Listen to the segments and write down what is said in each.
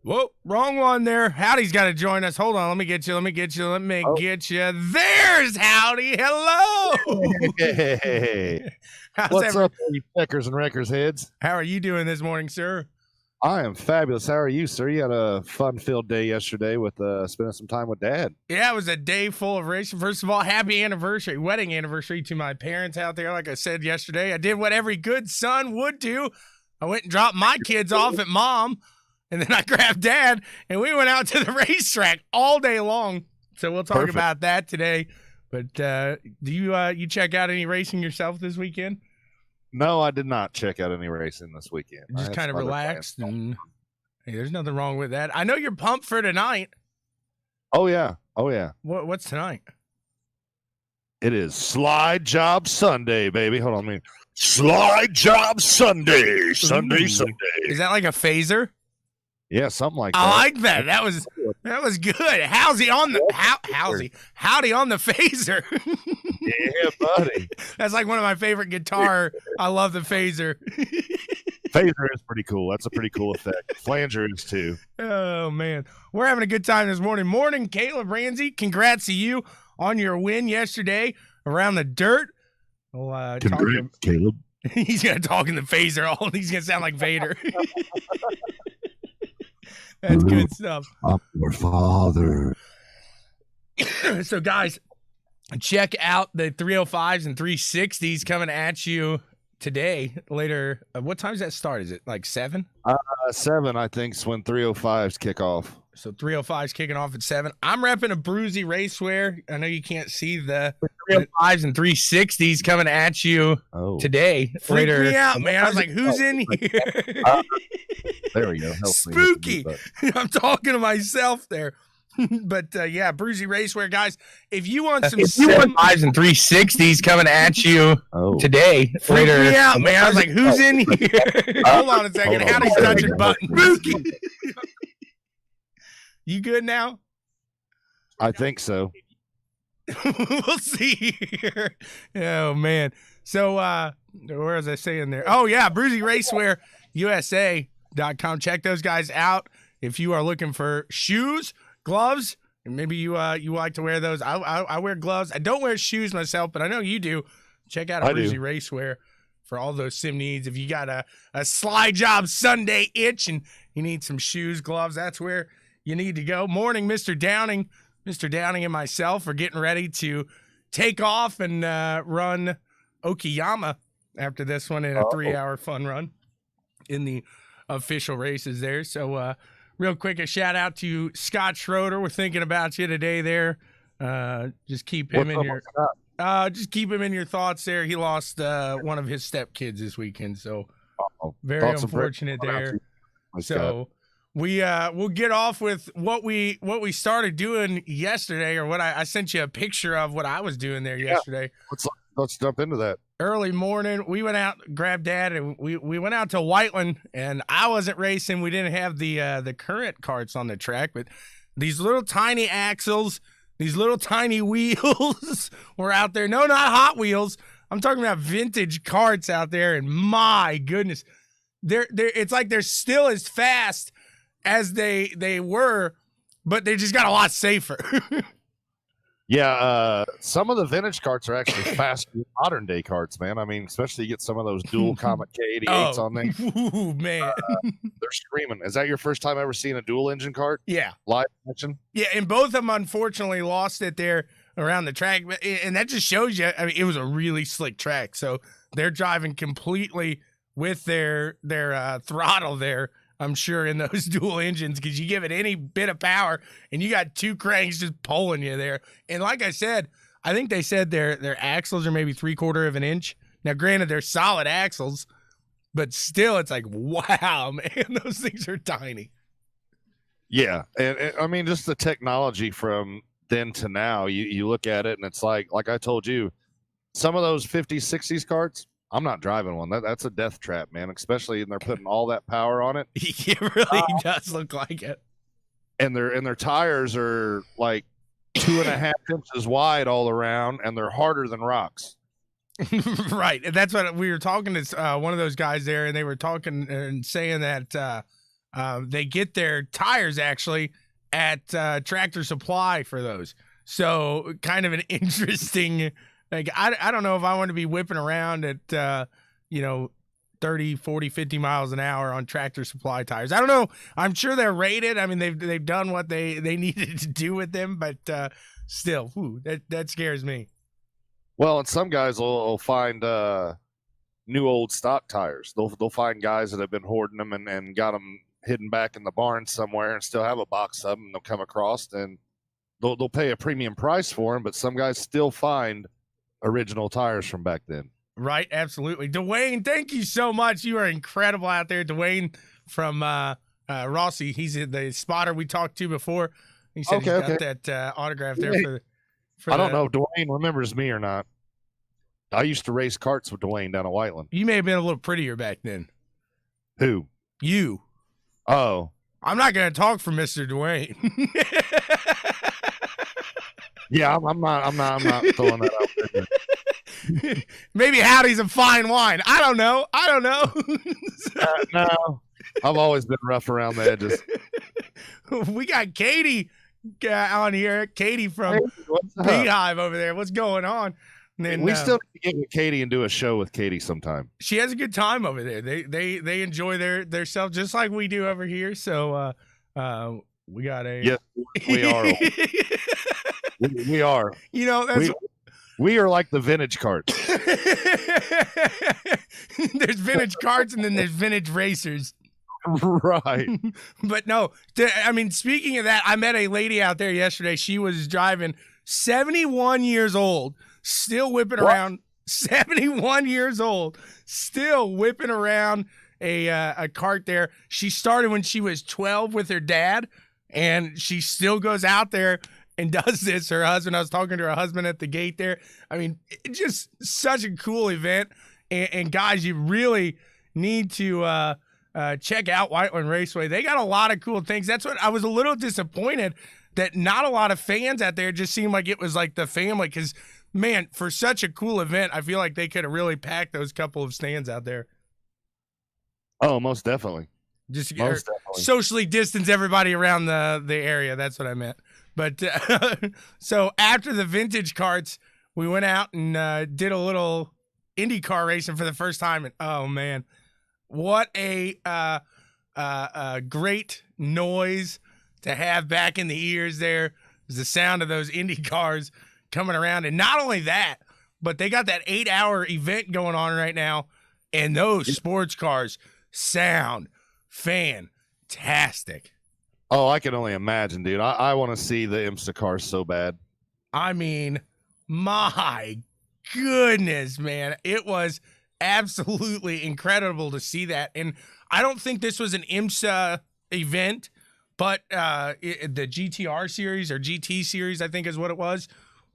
Whoa, wrong one there. Howdy's got to join us. Hold on, let me get you. Get you. There's Howdy. Hello. Hey. What's up, you peckers and wreckers heads? How are you doing this morning, sir? I am fabulous. How are you, sir? You had a fun-filled day yesterday with spending some time with Dad. Yeah, it was a day full of racing. First of all, happy anniversary, wedding anniversary to my parents out there. Like I said yesterday, I did what every good son would do. I went and dropped my kids off at Mom. And then I grabbed Dad, and we went out to the racetrack all day long. So we'll talk about that today. But do you check out any racing yourself this weekend? No, I did not check out any racing this weekend. Just kind of relaxed, and hey, there's nothing wrong with that. I know you're pumped for tonight. Oh yeah. What's tonight? It is Slide Job Sunday, baby. Hold on, Slide Job Sunday. Sunday. Is that like a phaser? Yeah, something like that. I like that. That was good. Howdy on the phaser. Yeah, buddy. That's like one of my favorite guitar. I love the phaser. Phaser is pretty cool. That's a pretty cool effect. Flanger is too. Oh man, we're having a good time this morning. Morning, Caleb Ramsey. Congrats to you on your win yesterday around the dirt. Congrats, Caleb. He's gonna talk in the phaser. He's gonna sound like Vader. That's good stuff. I'm your father. So, guys, check out the 305s and 360s coming at you today. Later, what time does that start? Is it like 7? 7, I think, is when 305s kick off. So 305s kicking off at 7. I'm repping a Bruzy Racewear. I know you can't see the 305s and 360s coming at you today. Freaked me out, man. I was like, who's in here? There we go. Spooky. I'm talking to myself there. But yeah, Bruzy Racewear, guys. If you want some 305s and 360s coming at you today, freaked me out, man. I was like, who's in here? Hold on a second. Howdy's touching button. Spooky. You good now? I think so. We'll see here. Oh man. So where was I saying there? Oh yeah, Bruzy Racewear USA.com. Check those guys out if you are looking for shoes, gloves, and maybe you like to wear those. I wear gloves. I don't wear shoes myself, but I know you do. Check out Bruzy Racewear for all those sim needs. If you got a slide job Sunday itch and you need some shoes, gloves, that's where you need to go. Morning, Mr. Downing. Mr. Downing and myself are getting ready to take off and run Okayama after this one in a 3-hour fun run in the official races there. So real quick, a shout out to Scott Schroeder. We're thinking about you today there. Just keep him in your thoughts there. He lost one of his stepkids this weekend, so very unfortunate there. So we'll get off with what we started doing yesterday, or what I sent you a picture of what I was doing there yesterday. let's jump into that. Early morning, we went out, grabbed Dad, and we went out to Whiteland, and I wasn't racing. We didn't have the current carts on the track, but these little tiny axles, these little tiny wheels were out there. No, not Hot Wheels. I'm talking about vintage carts out there, and my goodness, it's like they're still as fast as they were, but they just got a lot safer. Yeah, some of the vintage carts are actually faster than modern day carts, man. I mean, especially you get some of those dual Comet K88s on there. Ooh, man. They're screaming. Is that your first time ever seeing a dual engine cart? Yeah. Live action? Yeah, and both of them unfortunately lost it there around the track. And that just shows you, I mean, it was a really slick track. So they're driving completely with their throttle there, I'm sure, in those dual engines, because you give it any bit of power and you got two cranks just pulling you there. And like I said, I think they said their axles are maybe 3/4 of an inch. Now, granted, they're solid axles, but still, it's like, wow, man, those things are tiny. Yeah, and I mean, just the technology from then to now, you look at it and it's like I told you, some of those 50s, 60s carts, I'm not driving one. That's a death trap, man, especially, and they're putting all that power on it. It really does look like it. And their tires are like 2.5 inches wide all around, and they're harder than rocks. Right. And that's what we were talking to one of those guys there, and they were talking and saying that they get their tires actually at Tractor Supply for those. So kind of an interesting, like, I don't know if I want to be whipping around at, 30, 40, 50 miles an hour on Tractor Supply tires. I don't know. I'm sure they're rated. I mean, they've done what they needed to do with them, but still, that scares me. Well, and some guys will find new old stock tires. They'll find guys that have been hoarding them and got them hidden back in the barn somewhere and still have a box of them. And they'll come across and they'll pay a premium price for them, but some guys still find original tires from back then. Right, absolutely. Dwayne, thank you so much. You are incredible out there. Dwayne from Rossi, he's the spotter we talked to before. He said he's got that autograph there for I don't know if Dwayne remembers me or not. I used to race carts with Dwayne down at Whiteland. You may have been a little prettier back then. Who? You. Oh. I'm not going to talk for Mr. Dwayne. Yeah, I'm not throwing that out there. Maybe Howdy's a fine wine. I don't know. No, I've always been rough around the edges. We got Katie on here. Katie from Beehive over there. What's going on? And then, we still need to get with Katie and do a show with Katie sometime. She has a good time over there. They enjoy their self just like we do over here. So we got a yes, we are. we are. That's we are like the vintage carts. There's vintage carts and then there's vintage racers. Right. But no, I mean, speaking of that, I met a lady out there yesterday. She was driving, 71 years old, still whipping around. 71 years old, still whipping around a cart there. She started when she was 12 with her dad, and she still goes out there and does this. Her husband, I was talking to her husband at the gate there. I mean, it's just such a cool event. And guys, you really need to check out Whiteland Raceway. They got a lot of cool things. That's what I was a little disappointed that not a lot of fans out there. Just seemed like it was like the family, because, man, for such a cool event, I feel like they could have really packed those couple of stands out there. Oh, most definitely. Just socially distance everybody around the area. That's what I meant. But so after the vintage carts, we went out and did a little IndyCar racing for the first time. And oh man, what a great noise to have back in the ears there is the sound of those Indy cars coming around. And not only that, but they got that 8-hour event going on right now, and those sports cars sound fantastic. Oh, I can only imagine, dude. I want to see the IMSA cars so bad. I mean, my goodness, man. It was absolutely incredible to see that. And I don't think this was an IMSA event, but the GTR series or GT series, I think is what it was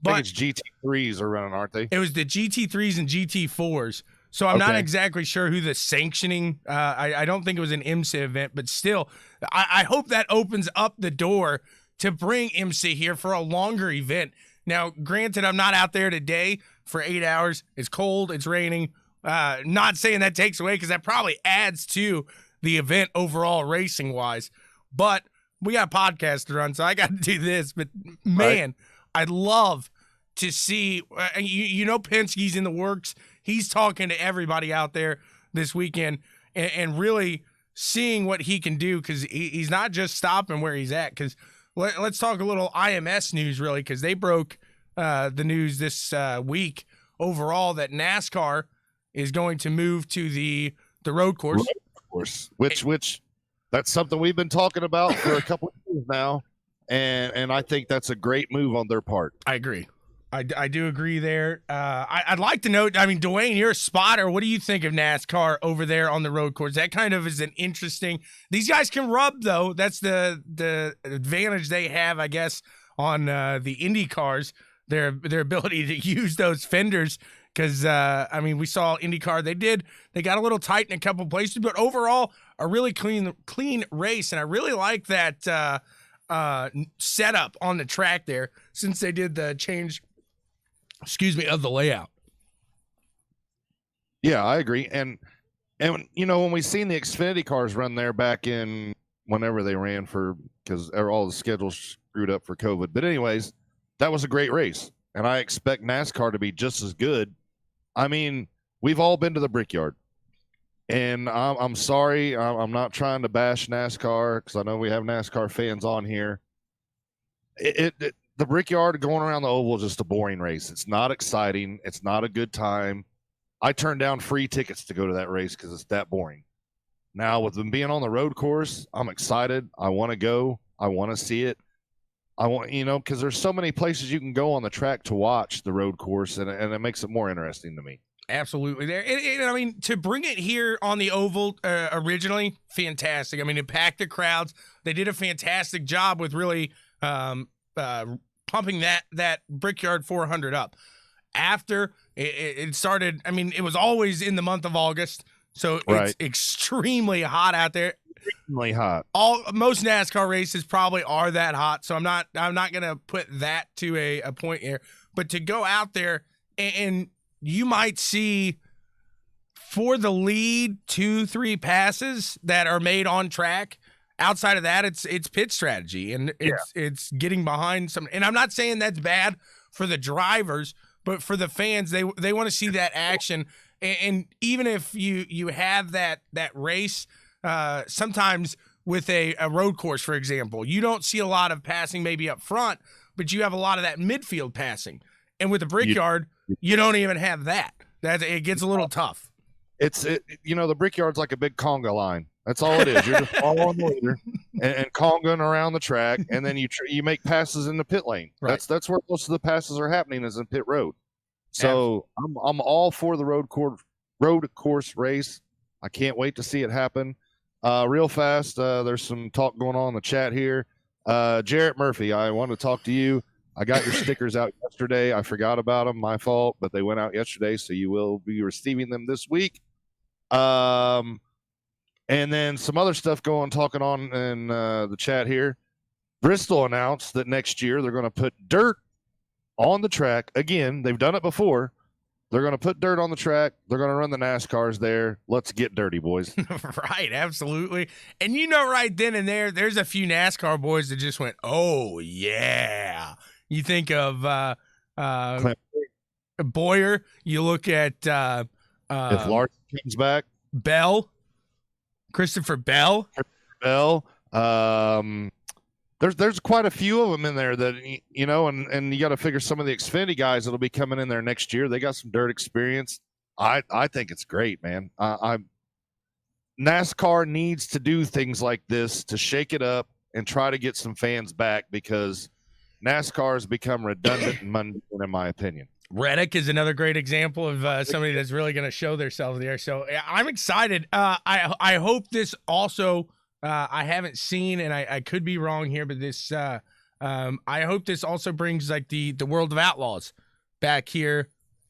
I think it's GT3s are running, aren't they? It was the GT3s and GT4s. So I'm not exactly sure who the sanctioning. I don't think it was an IMSA event, but still, I hope that opens up the door to bring IMSA here for a longer event. Now, granted, I'm not out there today for 8 hours. It's cold. It's raining. Not saying that takes away, because that probably adds to the event overall racing-wise. But we got a podcast to run, so I got to do this. But, man, I'd love to see Penske's in the works. He's talking to everybody out there this weekend and really seeing what he can do, because he's not just stopping where he's at. Because let's talk a little IMS news, really, because they broke the news this week overall that NASCAR is going to move to the road course. Which that's something we've been talking about for a couple of years now, and I think that's a great move on their part. I agree. I do agree there. I'd like to know, I mean, Dwayne, you're a spotter. What do you think of NASCAR over there on the road course? That kind of is an interesting – these guys can rub, though. That's the advantage they have, I guess, on the Indy cars, their ability to use those fenders. Because, I mean, we saw IndyCar. They got a little tight in a couple places, but overall, a really clean race. And I really like that setup on the track there, since they did the change – of the layout. Yeah, I agree. And when we seen the Xfinity cars run there back in whenever they ran because all the schedules screwed up for COVID. But anyways, that was a great race. And I expect NASCAR to be just as good. I mean, we've all been to the Brickyard. And I'm sorry, I'm not trying to bash NASCAR, because I know we have NASCAR fans on here. The Brickyard going around the oval is just a boring race. It's not exciting. It's not a good time. I turned down free tickets to go to that race because it's that boring. Now, with them being on the road course, I'm excited. I want to go. I want to see it. I want, because there's so many places you can go on the track to watch the road course, and it makes it more interesting to me. Absolutely. There. I mean, to bring it here on the oval originally, fantastic. I mean, it packed the crowds. They did a fantastic job with really pumping that Brickyard 400 up. After it started, I mean, it was always in the month of August, so it's extremely hot out there. Extremely hot. Most NASCAR races probably are that hot, so I'm not gonna put that to a point here. But to go out there and you might see, for the lead 2-3 passes that are made on track. Outside of that, it's pit strategy, and it's getting behind some. And I'm not saying that's bad for the drivers, but for the fans, they want to see that action. And even if you have that race, sometimes with a road course, for example, you don't see a lot of passing maybe up front, but you have a lot of that midfield passing. And with the Brickyard, you don't even have that. It gets a little tough. The Brickyard's like a big conga line. That's all it is. You're just following the leader and congaing around the track, and then you make passes in the pit lane. Right. That's where most of the passes are happening, is in pit road. So I'm all for the road course race. I can't wait to see it happen. Real fast, there's some talk going on in the chat here. Jarrett Murphy, I want to talk to you. I got your stickers out yesterday. I forgot about them. My fault, but they went out yesterday, so you will be receiving them this week. And then some other stuff talking on in the chat here. Bristol announced that next year they're going to put dirt on the track. Again, they've done it before. They're going to put dirt on the track. They're going to run the NASCARs there. Let's get dirty, boys. Right, absolutely. And right then and there's a few NASCAR boys that just went, oh, yeah. You think of Boyer. You look at if Larson comes back. Christopher Bell. There's quite a few of them in there that, and you got to figure some of the Xfinity guys that'll be coming in there next year. They got some dirt experience. I think it's great, man. NASCAR needs to do things like this to shake it up and try to get some fans back, because NASCAR has become redundant and mundane, in my opinion. Reddick is another great example of somebody that's really going to show themselves there. So I'm excited. I hope this also, I haven't seen, and I could be wrong here, but this I hope this also brings like the World of Outlaws back here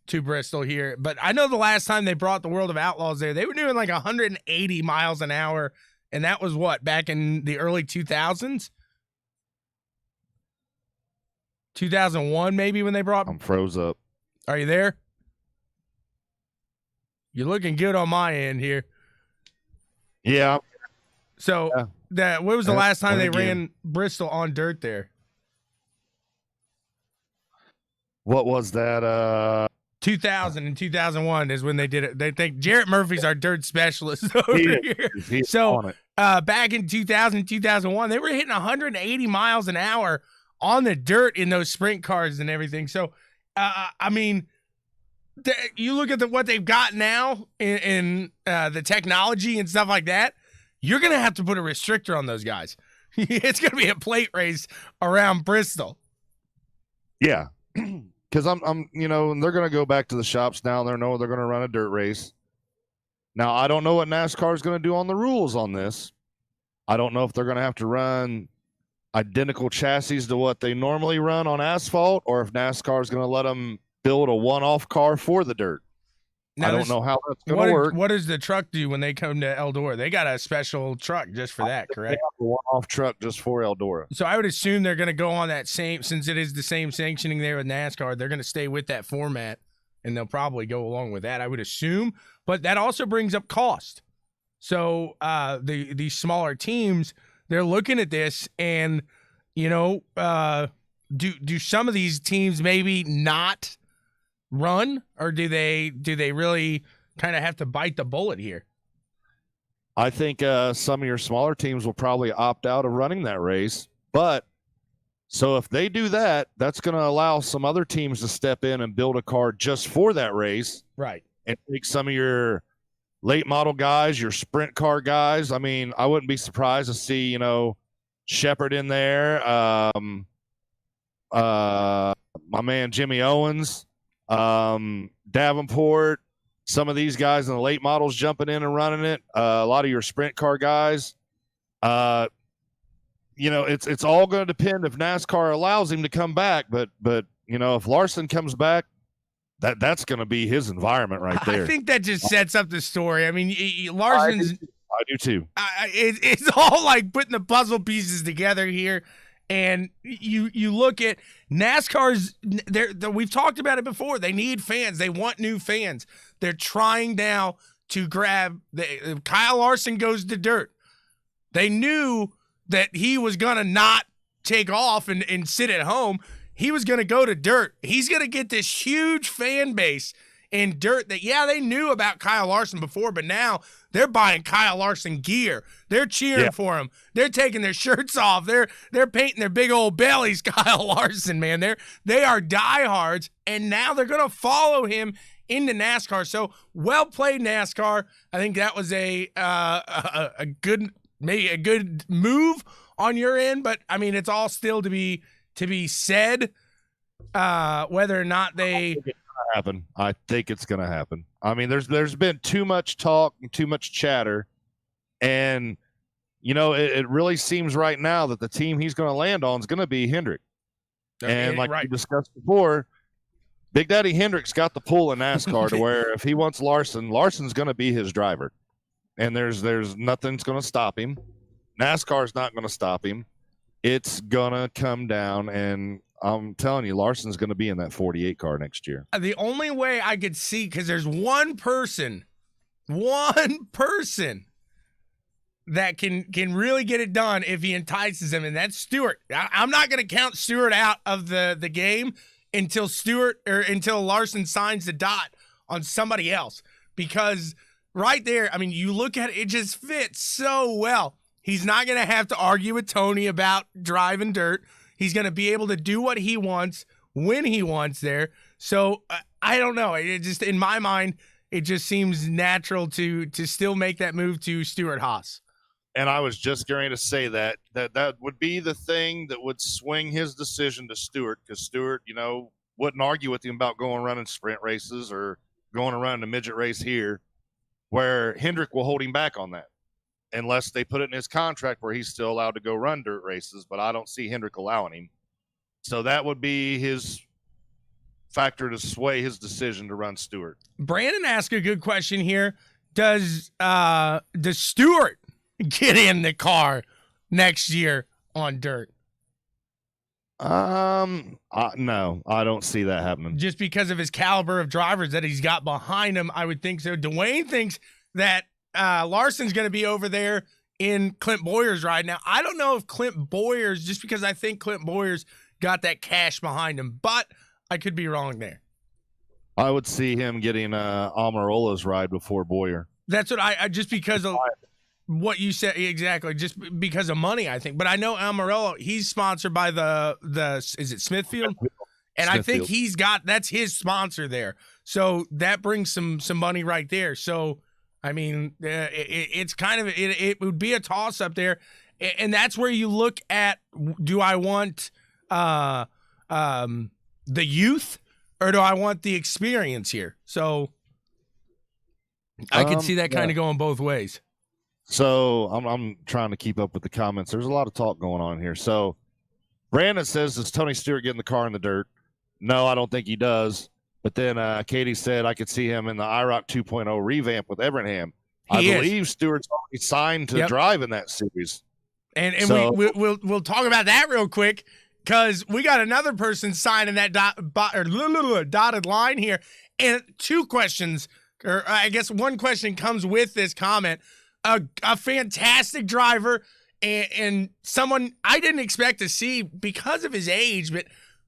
to Bristol here. But I know the last time they brought the World of Outlaws there, they were doing like 180 miles an hour. And that was what, back in the early 2000s? 2001 maybe when they brought. I'm froze up. Are you there? You're looking good on my end here. Yeah. So when was the last time they ran Bristol on dirt there? What was that? 2000 and 2001 is when they did it. They think Jarrett Murphy's our dirt specialist over here. So back in 2000, 2001, they were hitting 180 miles an hour on the dirt in those sprint cars and everything. So, I mean, you look at what they've got now in the technology and stuff like that, you're going to have to put a restrictor on those guys. It's going to be a plate race around Bristol. Yeah. Because I'm, you know, they're going to go back to the shops now. They're going to run a dirt race. Now, I don't know what NASCAR is going to do on the rules on this. I don't know if they're going to have to run identical chassis to what they normally run on asphalt, or if NASCAR is going to let them build a one-off car for the dirt. Now, I don't know how that's going to work. What does the truck do when they come to Eldora? They got a special truck just for that, correct? They have a one-off truck just for Eldora. So I would assume they're going to go on that same, since it is the same sanctioning there with NASCAR, they're going to stay with that format, and they'll probably go along with that, I would assume. But that also brings up cost. So these smaller teams, they're looking at this, and you know, do some of these teams maybe not run, or do they really kind of have to bite the bullet here? I think some of your smaller teams will probably opt out of running that race. But so if they do that, that's going to allow some other teams to step in and build a car just for that race, right? And take some of your late model guys, your sprint car guys. I mean, I wouldn't be surprised to see, you know, Shepard in there, my man Jimmy Owens, Davenport, some of these guys in the late models jumping in and running it. A lot of your sprint car guys. You know, it's all going to depend if NASCAR allows him to come back. But you know, if Larson comes back, that's going to be his environment right there. I think that just sets up the story. I mean, Larson's. I do too. It's all like putting the puzzle pieces together here, and you look at NASCAR's. We've talked about it before. They need fans. They want new fans. They're trying now to grab. Kyle Larson goes to dirt. They knew that he was gonna not take off and sit at home. He was gonna go to dirt. He's gonna get this huge fan base in dirt that, yeah, they knew about Kyle Larson before, but now they're buying Kyle Larson gear. They're cheering for him. They're taking their shirts off. They're painting their big old bellies, Kyle Larson, man. They are diehards, and now they're going to follow him into NASCAR. So well played, NASCAR. I think that was a good move on your end, but I mean, it's all still to be said whether or not they happen. I think it's going to happen. I mean, there's been too much talk and too much chatter, and you know, it really seems right now that the team he's going to land on is going to be Hendrick. And like we discussed before, Big Daddy Hendrick's got the pull in NASCAR to where if he wants Larson's going to be his driver, and there's nothing's going to stop him. NASCAR's not going to stop him. It's going to come down, and I'm telling you, Larson's going to be in that 48 car next year. The only way I could see, because there's one person that can really get it done if he entices him, and that's Stewart. I'm not going to count Stewart out of the game until Larson signs the dot on somebody else, because right there, I mean, you look at it, it just fits so well. He's not going to have to argue with Tony about driving dirt. He's going to be able to do what he wants when he wants there. So I don't know. It just, in my mind, it just seems natural to still make that move to Stewart Haas. And I was just going to say that would be the thing that would swing his decision to Stewart, because Stewart, you know, wouldn't argue with him about going running sprint races or going around a midget race here, where Hendrick will hold him back on that, unless they put it in his contract where he's still allowed to go run dirt races. But I don't see Hendrick allowing him. So that would be his factor to sway his decision to run Stewart. Brandon asked a good question here. Does Stewart get in the car next year on dirt? No, I don't see that happening. Just because of his caliber of drivers that he's got behind him, I would think so. Dwayne thinks that Larson's going to be over there in Clint Boyer's ride. Now, I don't know if Clint Boyer's, just because I think Clint Boyer's got that cash behind him, but I could be wrong there. I would see him getting Amarola's ride before Boyer. That's what I just because of what you said, exactly, just because of money, I think. But I know Amarillo, he's sponsored by the is it Smithfield? And I think that's his sponsor there. So that brings some money right there. So I mean, it's kind of it would be a toss up there, and that's where you look at: do I want the youth or do I want the experience here? So I could see that kind of going both ways. So I'm trying to keep up with the comments. There's a lot of talk going on here. So Brandon says, does Tony Stewart get in the car in the dirt? No, I don't think he does. But then Katie said I could see him in the IROC 2.0 revamp with Evernham. I believe Stewart's already signed to drive in that series. And so, we'll talk about that real quick because we got another person signing that dotted line here. And two questions, or I guess one question comes with this comment. A fantastic driver and someone I didn't expect to see because of his age, but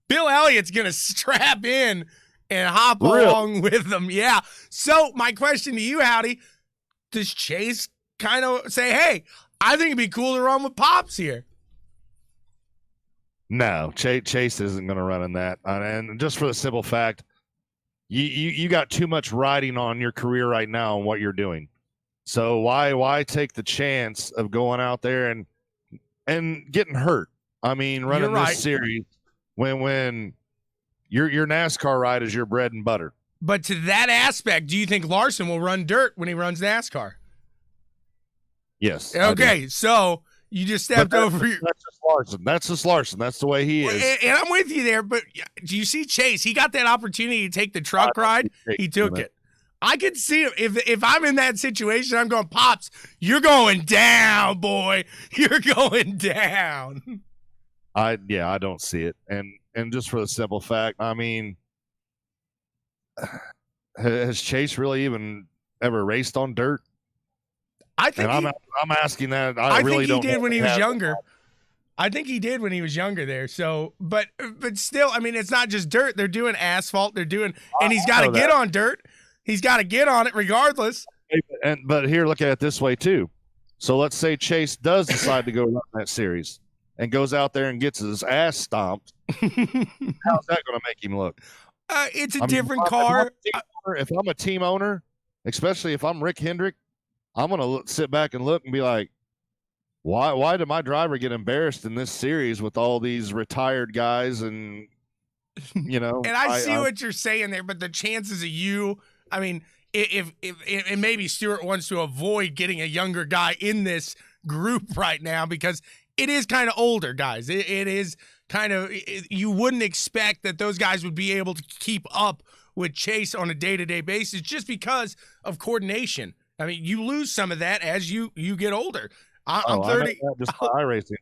Bill Elliott's going to strap in and hop along with them. Yeah. So my question to you, Howdy, does Chase kind of say, hey, I think it'd be cool to run with Pops here? No, Chase isn't going to run in that. And just for the simple fact, you got too much riding on your career right now on what you're doing. So why take the chance of going out there and getting hurt? I mean, running this series when your NASCAR ride is your bread and butter. But to that aspect, do you think Larson will run dirt when he runs NASCAR? Yes. Okay, so you just stepped over. That's just Larson. That's just Larson. That's the way he is. And I'm with you there. But do you see Chase? He got that opportunity to take the truck ride. He took it. I could see him. If I'm in that situation, I'm going, Pops, you're going down, boy. You're going down. I don't see it. And just for the simple fact, I mean, has Chase really even ever raced on dirt? I think I'm asking that. I really think he don't did when he was younger. I think he did when he was younger there. So, but still, I mean, it's not just dirt. They're doing asphalt. They're doing, and he's got to get on dirt. He's got to get on it regardless. But here, look at it this way too. So let's say Chase does decide to go run that series and goes out there and gets his ass stomped. How's that going to make him look? It's a different car. If I'm a team owner, especially if I'm Rick Hendrick, I'm going to sit back and look and be like, why did my driver get embarrassed in this series with all these retired guys and, you know. And I see what you're saying there, but the chances of you, I mean, if maybe Stewart wants to avoid getting a younger guy in this group right now because it is kind of older guys. It is kind of, you wouldn't expect that those guys would be able to keep up with Chase on a day-to-day basis just because of coordination. I mean, you lose some of that as you get older. I'm 30. Just iRacing.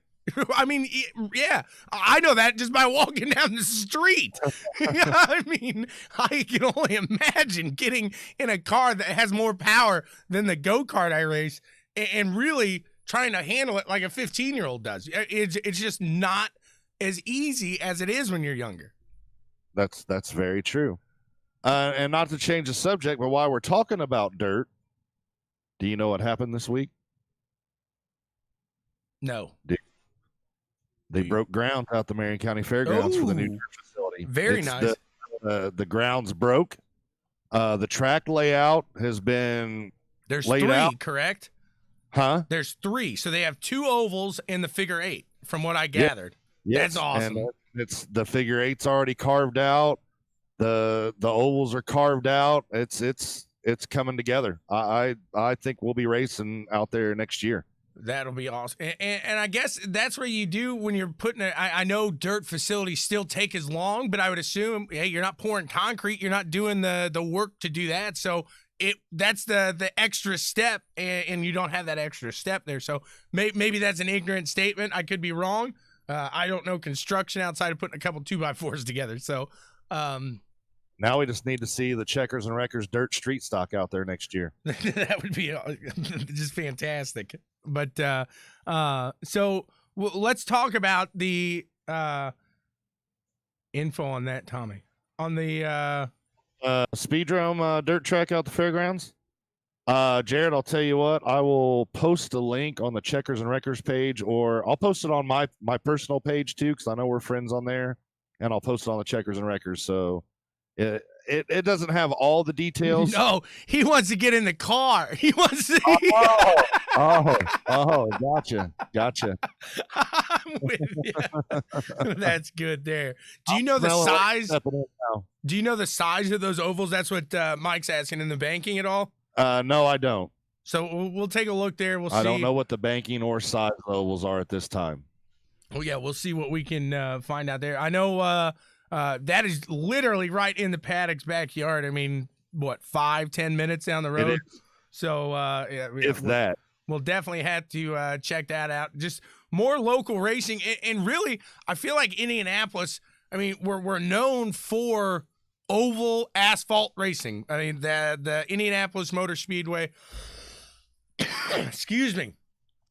I mean, yeah, I know that just by walking down the street. I mean, I can only imagine getting in a car that has more power than the go-kart I race and really trying to handle it like a 15-year-old does. It's just not as easy as it is when you're younger. That's very true. And not to change the subject, but while we're talking about dirt, do you know what happened this week? No. They broke ground out the Marion County Fairgrounds for the new facility. Very nice. The grounds broke. The track layout has been There's laid three, out. Correct? Huh? There's three. So they have two ovals and the figure eight, from what I gathered. Yes. That's awesome. And it's the figure eight's already carved out. The ovals are carved out. It's coming together. I think we'll be racing out there next year. That'll be awesome. And I guess that's where you do when you're putting it. I know dirt facilities still take as long, but I would assume, hey, you're not pouring concrete. You're not doing the work to do that. So that's the extra step, and you don't have that extra step there. So maybe that's an ignorant statement. I could be wrong. I don't know construction outside of putting a couple 2x4s together. So now we just need to see the Checkers and Wreckers dirt street stock out there next year. That would be just fantastic. But so let's talk about the info on that, Tommy. On the Speedrome dirt track out the fairgrounds. Jared, I'll tell you what, I will post a link on the Checkers and Wreckers page, or I'll post it on my personal page too, because I know we're friends on there, and I'll post it on the Checkers and Wreckers. So it doesn't have all the details. No, he wants to get in the car. He wants to. Gotcha. I'm with you. That's good there. Do you know the size? Do you know the size of those ovals? That's what Mike's asking in the banking at all. No, I don't. So we'll take a look there. We'll see. I don't know what the banking or size ovals are at this time. Well, yeah, we'll see what we can find out there. I know that is literally right in the paddock's backyard. I mean, what, 5-10 minutes down the road? It is. So that. We'll definitely have to check that out. Just more local racing, and really, I feel like Indianapolis. I mean, we're known for oval asphalt racing. I mean, the Indianapolis Motor Speedway. Excuse me.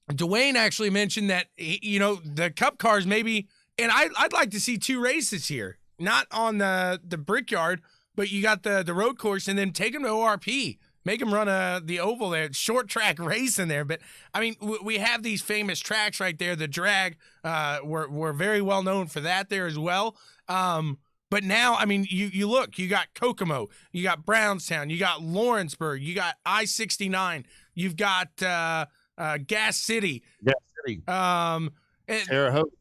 Dwayne actually mentioned that, you know, the Cup cars maybe, and I'd like to see 2 races here, not on the Brickyard, but you got the road course, and then take them to ORP. Make them run the oval there, short track race in there. But I mean, we have these famous tracks right there. The drag, we're very well known for that there as well. But now, I mean, you look, you got Kokomo, you got Brownstown, you got Lawrenceburg, you got I-69, you've got Gas City. Terre Haute.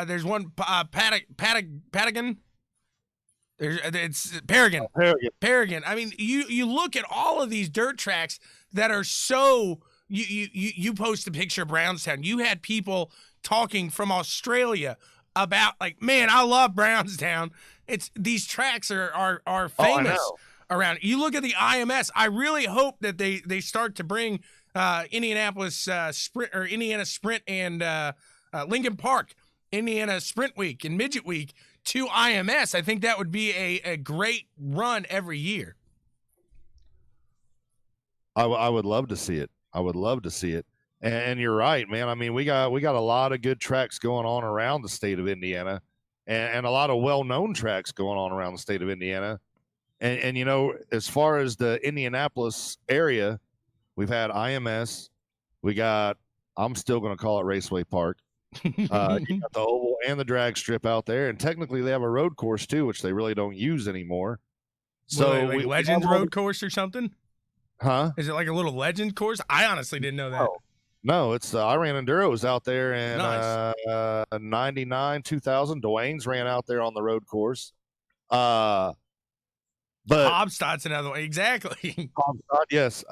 There's one Patagon. It's Paragon. Paragon. I mean, you look at all of these dirt tracks that are so. You post a picture of Brownstown. You had people talking from Australia about, like, man, I love Brownstown. It's these tracks are famous around. You look at the IMS. I really hope that they start to bring Indianapolis Sprint, or Indiana Sprint, and Lincoln Park Indiana Sprint Week and Midget Week to IMS. I think that would be a great run every year. I would love to see it. And you're right, man. I mean, we got a lot of good tracks going on around the state of Indiana, and a lot of well-known tracks going on around the state of Indiana. And you know, as far as the Indianapolis area, we've had IMS. I'm still going to call it Raceway Park. You got the oval and the drag strip out there, and technically they have a road course too, which they really don't use anymore. So like Legends Road Course or something? Huh? Is it like a little Legend course? I honestly didn't know that. No, it's I ran enduros out there in Nice. 99, 2000. Dwayne's ran out there on the road course. But Hobstad's another one. Exactly. Hobstad, yes.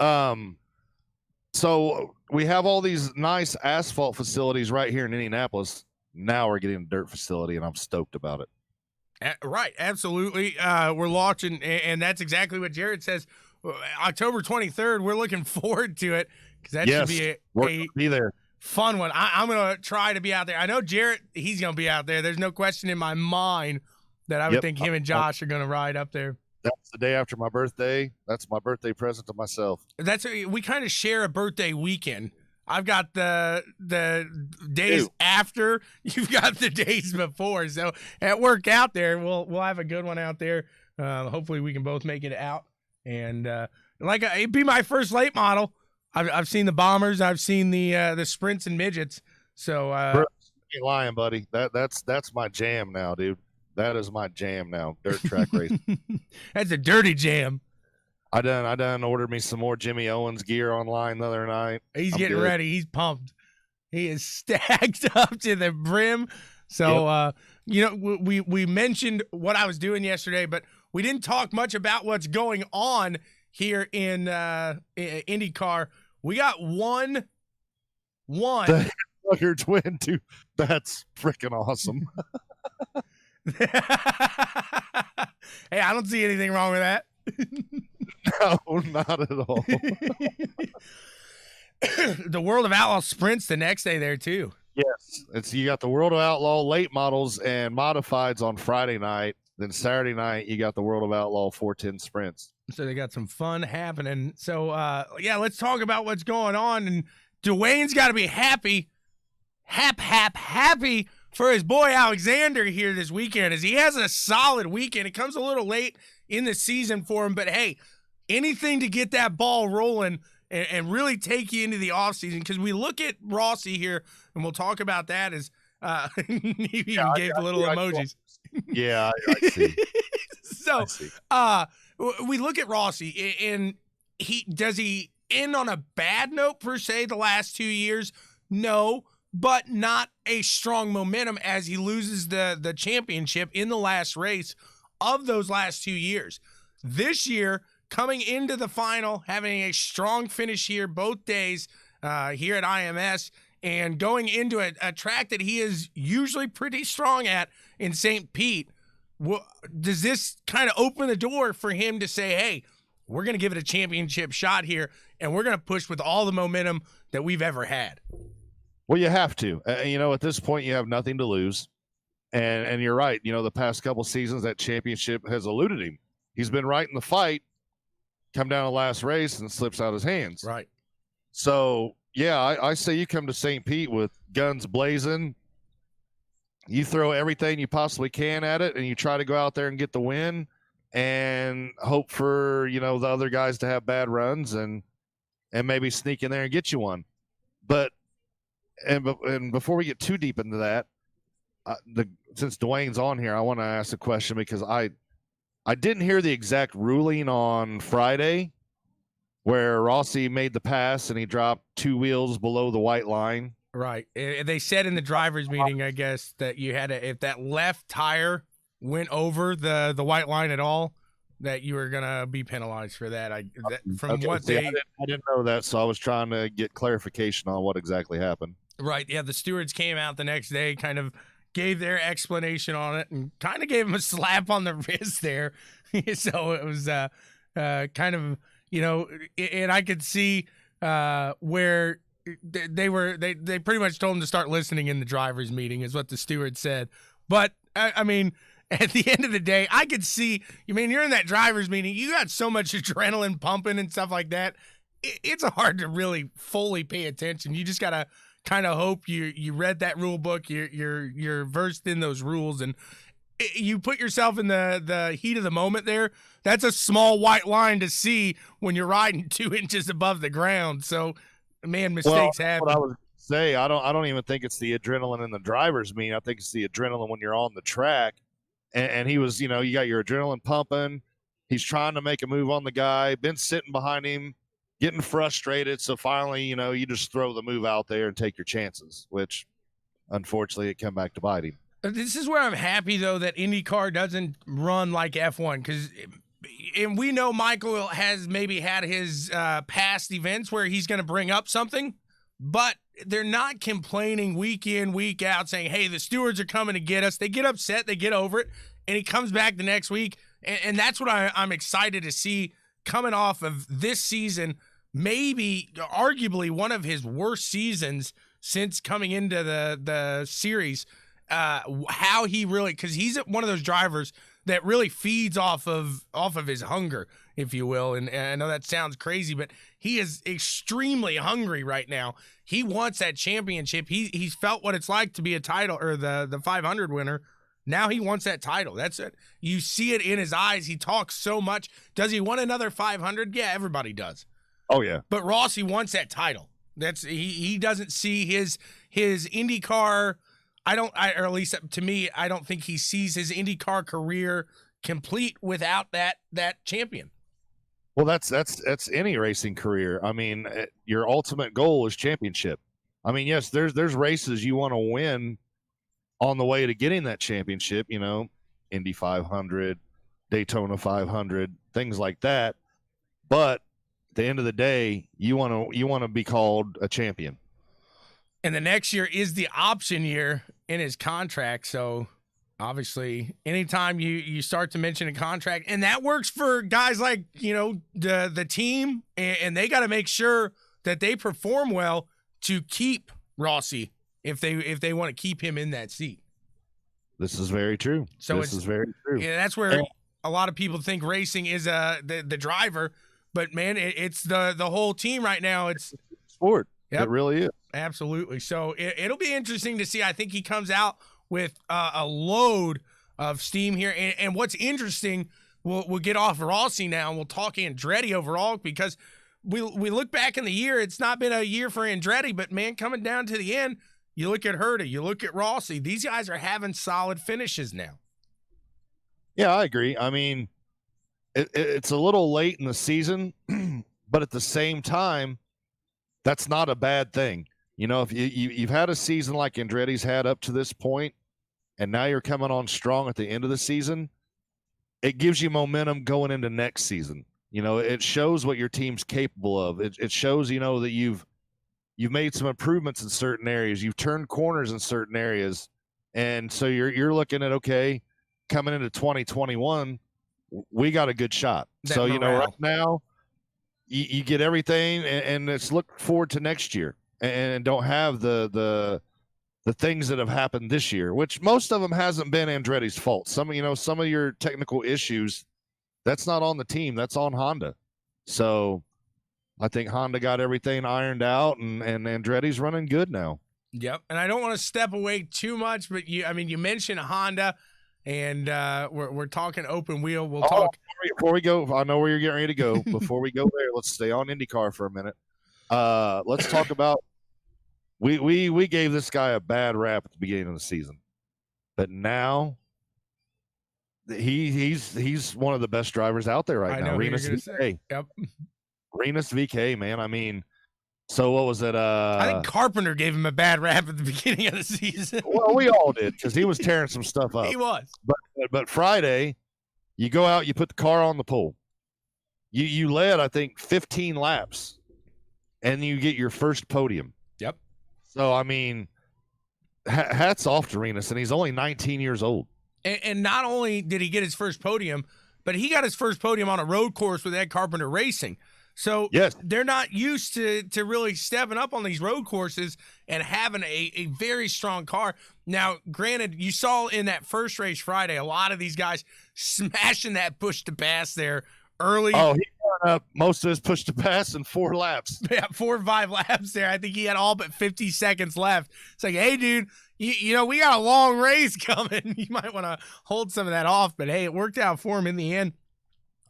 So we have all these nice asphalt facilities right here in Indianapolis. Now we're getting a dirt facility, and I'm stoked about it. Right, absolutely. We're launching, and that's exactly what Jared says. October 23rd, we're looking forward to it, because that should be there. Fun one. I'm going to try to be out there. I know Jared, he's going to be out there. There's no question in my mind that I would think him and Josh are going to ride up there. That's the day after my birthday. That's my birthday present to myself. We kind of share a birthday weekend. I've got the days after, you've got the days before. So at work out there, we'll have a good one out there. Hopefully we can both make it out. And it'd be my first late model. I've seen the Bombers. I've seen the Sprints and Midgets. So you ain't lying, buddy. That's my jam now, dude. That is my jam now. Dirt track racing. That's a dirty jam. I done ordered me some more Jimmy Owens gear online the other night. He's getting ready. He's pumped. He is stacked up to the brim. So you know, we mentioned what I was doing yesterday, but we didn't talk much about what's going on here in IndyCar. We got one One. The Buzzards win too. That's freaking awesome. Hey, I don't see anything wrong with that. No, not at all. The World of Outlaw sprints the next day there too. Yes, you got the World of Outlaw late models and modifieds on Friday night. Then Saturday night, you got the World of Outlaw 410 sprints. So they got some fun happening. So yeah, let's talk about what's going on. And Dwayne's got to be happy for his boy Alexander here this weekend, as he has a solid weekend. It comes a little late in the season for him, but hey, anything to get that ball rolling and really take you into the offseason, because we look at Rossi here, and we'll talk about that as he even gave the little emojis. Yeah, I see. So we look at Rossi, and does he end on a bad note per se the last 2 years? No, but not a strong momentum, as he loses the championship in the last race of those last 2 years. This year, coming into the final, having a strong finish here both days here at IMS, and going into a track that he is usually pretty strong at in St. Pete. Does this kind of open the door for him to say, hey, we're going to give it a championship shot here, and we're going to push with all the momentum that we've ever had? Well, you have to. At this point, you have nothing to lose. And you're right. The past couple seasons, that championship has eluded him. He's been right in the fight, come down the last race, and slips out his hands. Right. So, yeah, I say you come to St. Pete with guns blazing. You throw everything you possibly can at it, and you try to go out there and get the win and hope for, the other guys to have bad runs and maybe sneak in there and get you one. But before we get too deep into that, since Dwayne's on here, I want to ask a question, because I didn't hear the exact ruling on Friday where Rossi made the pass and he dropped 2 wheels below the white line. Right. They said in the driver's meeting, I guess, that you had if that left tire went over the white line at all, that you were going to be penalized for that. I didn't know that, so I was trying to get clarification on what exactly happened. Right. Yeah, the stewards came out the next day, kind of gave their explanation on it, and kind of gave him a slap on the wrist there. So it was kind of, and I could see where they pretty much told him to start listening in the driver's meeting, is what the steward said. But I mean, at the end of the day, I could see, you're in that driver's meeting, you got so much adrenaline pumping and stuff like that. It's hard to really fully pay attention. You just got to kind of hope you read that rule book, you're versed in those rules, and you put yourself in the heat of the moment there. That's a small white line to see when you're riding 2 inches above the ground. So, man, mistakes happen. What I was say, I don't even think it's the adrenaline in the driver's meeting. I think it's the adrenaline when you're on the track. And he was, you got your adrenaline pumping. He's trying to make a move on the guy, been sitting behind him, getting frustrated. So finally, you just throw the move out there and take your chances, which unfortunately it came back to bite him. This is where I'm happy, though, that IndyCar doesn't run like F1, because and we know Michael has maybe had his past events where he's going to bring up something, but they're not complaining week in, week out, saying, hey, the stewards are coming to get us. They get upset, they get over it, and he comes back the next week. And that's what I'm excited to see coming off of this season, maybe arguably one of his worst seasons since coming into the series. How he really, because he's one of those drivers that really feeds off of his hunger, if you will. And I know that sounds crazy, but he is extremely hungry right now. He wants that championship. He's felt what it's like to be a title, or the 500 winner. Now he wants that title. That's it. You see it in his eyes. He talks so much. Does he want another 500? Yeah, everybody does. Oh yeah. But Rossi wants that title. He doesn't see his IndyCar. Or at least to me, I don't think he sees his IndyCar career complete without that champion. Well, that's any racing career. I mean, your ultimate goal is championship. I mean, yes, there's races you want to win on the way to getting that championship, Indy 500, Daytona 500, things like that. But at the end of the day, you want to be called a champion. And the next year is the option year in his contract. So obviously, anytime you start to mention a contract, and that works for guys like, the team, and they got to make sure that they perform well to keep Rossi if they want to keep him in that seat. This is very true. So this is very true. Yeah, that's where a lot of people think racing is the driver, but man, it's the whole team right now. It's sport. Yep. It really is. Absolutely. So it'll be interesting to see. I think he comes out with a load of steam here. And what's interesting, we'll get off Rossi now, and we'll talk Andretti overall, because we look back in the year. It's not been a year for Andretti, but man, coming down to the end, you look at Herta, you look at Rossi. These guys are having solid finishes now. Yeah, I agree. I mean, it's a little late in the season, but at the same time, that's not a bad thing. If you've had a season like Andretti's had up to this point, and now you're coming on strong at the end of the season, it gives you momentum going into next season. It shows what your team's capable of. It shows, that you've made some improvements in certain areas. You've turned corners in certain areas. And so you're looking at, okay, coming into 2021, we got a good shot. So, right now, you get everything, and it's look forward to next year, and don't have the things that have happened this year, which most of them hasn't been Andretti's fault. Some of your technical issues, that's not on the team, that's on Honda. So I think Honda got everything ironed out, and Andretti's running good now. Yep. And I don't want to step away too much, but you mentioned Honda, and we're talking open wheel. We'll talk. Before we go, I know where you're getting ready to go. Before we go there, let's stay on IndyCar for a minute. Let's talk about we gave this guy a bad rap at the beginning of the season, but now he's one of the best drivers out there right now. Rinus VeeKay. Yep. Rinus VeeKay, man. I mean, so what was it? I think Carpenter gave him a bad rap at the beginning of the season. Well, we all did, because he was tearing some stuff up. He was. But Friday, you go out, you put the car on the pole. You led, I think, 15 laps, and you get your first podium. Yep. So, I mean, hats off to Rinus, and he's only 19 years old. And not only did he get his first podium, but he got his first podium on a road course with Ed Carpenter Racing. So yes, they're not used to really stepping up on these road courses and having a very strong car. Now, granted, you saw in that first race Friday, a lot of these guys smashing that push to pass there early. Oh, he got up most of his push to pass in 4 laps. Yeah, 4 or 5 laps there. I think he had all but 50 seconds left. It's like, hey, dude, you know, we got a long race coming. You might want to hold some of that off. But, hey, it worked out for him in the end.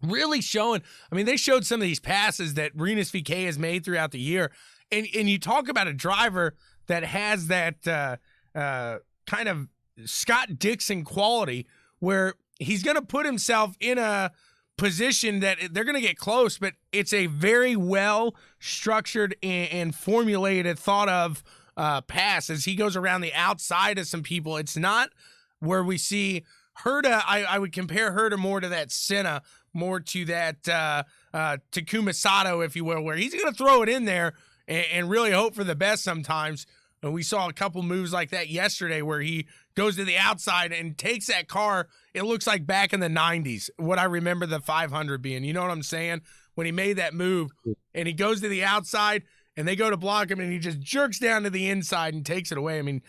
Really showing, I mean, they showed some of these passes that Rinus VeeKay has made throughout the year. And you talk about a driver that has that kind of Scott Dixon quality where he's going to put himself in a position that they're going to get close, but it's a very well structured and formulated, thought of pass as he goes around the outside of some people. It's not where we see Herta. I would compare Herta more to that Senna, more to that Takuma Sato, if you will, where he's going to throw it in there and really hope for the best sometimes. And we saw a couple moves like that yesterday where he goes to the outside and takes that car. It looks like back in the 90s, what I remember the 500 being. You know what I'm saying? When he made that move and he goes to the outside and they go to block him and he just jerks down to the inside and takes it away. I mean,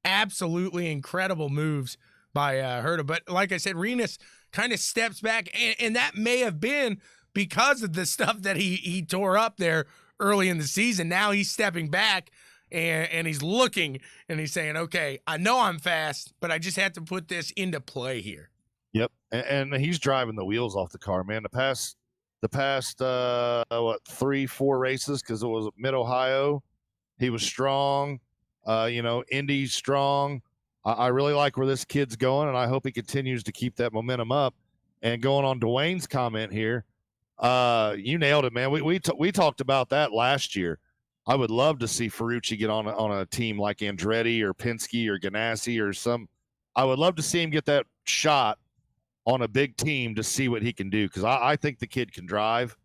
absolutely incredible moves by Herta. But like I said, Rinus kind of steps back, and that may have been because of the stuff that he tore up there early in the season. Now he's stepping back, and he's looking, and he's saying, okay, I know I'm fast, but I just have to put this into play here. Yep, and he's driving the wheels off the car, man. The past 3-4 races, because it was Mid-Ohio, he was strong. Indy's strong. I really like where this kid's going, and I hope he continues to keep that momentum up. And going on Dwayne's comment here, you nailed it, man. We talked about that last year. I would love to see Ferrucci get on a team like Andretti or Penske or Ganassi or some. I would love to see him get that shot on a big team to see what he can do, because I think the kid can drive.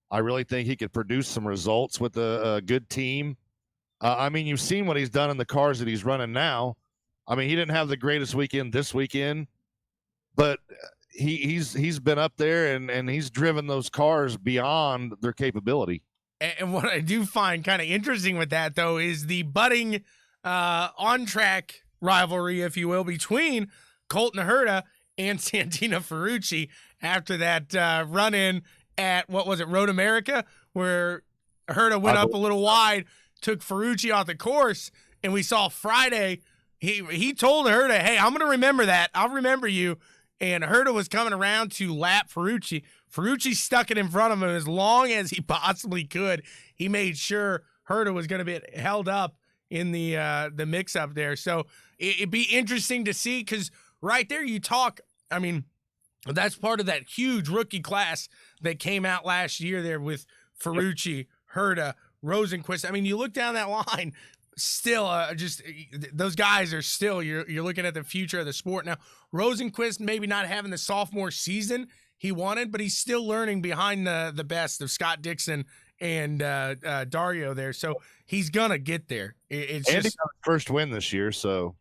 I really think he could produce some results with a good team. I mean, you've seen what he's done in the cars that he's running now. I mean, he didn't have the greatest weekend this weekend, but he's been up there and he's driven those cars beyond their capability. And what I do find kind of interesting with that, though, is the budding on-track rivalry, if you will, between Colton Herta and Santino Ferrucci after that run-in at, what was it, Road America, where Herta went up a little wide, took Ferrucci off the course, and we saw Friday, he told Herta, hey, I'm going to remember that. I'll remember you. And Herta was coming around to lap Ferrucci. Ferrucci stuck it in front of him as long as he possibly could. He made sure Herta was going to be held up in the mix-up there. So it'd be interesting to see, because right there you talk, I mean, that's part of that huge rookie class that came out last year there with Ferrucci, Herta, Rosenquist. I mean, you look down that line, still just those guys are still, you're looking at the future of the sport. Now, Rosenquist maybe not having the sophomore season he wanted, but he's still learning behind the best of Scott Dixon and Dario there. So he's going to get there. It's and just he got his first win this year, so.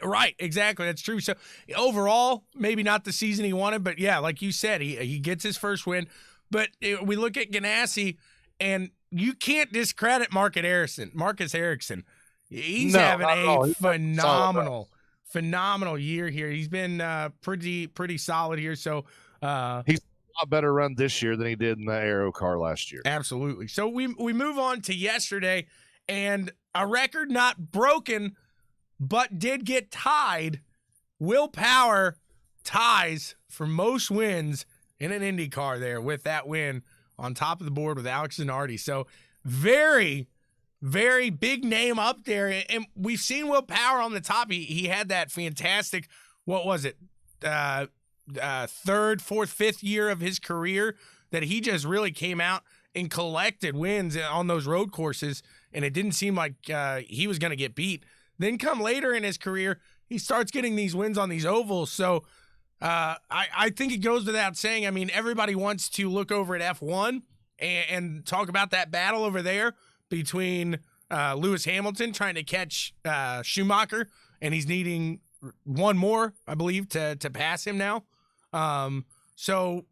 Right, exactly. That's true. So overall, maybe not the season he wanted, but yeah, like you said, he gets his first win. But we look at Ganassi, and you can't discredit Marcus Ericsson. He's having a phenomenal year here. He's been pretty solid here. So he's a lot better run this year than he did in the Aero car last year. Absolutely. So we move on to yesterday, and a record not broken, but did get tied. Will Power ties for most wins in an Indy car there with that win on top of the board with Alex Zanardi. So very, very big name up there. And we've seen Will Power on the top. He had that fantastic, what was it, third, fourth, fifth year of his career that he just really came out and collected wins on those road courses, and it didn't seem like he was going to get beat. Then come later in his career, he starts getting these wins on these ovals. So I think it goes without saying. I mean, everybody wants to look over at F1 and talk about that battle over there between Lewis Hamilton trying to catch Schumacher, and he's needing one more, I believe, to pass him now. So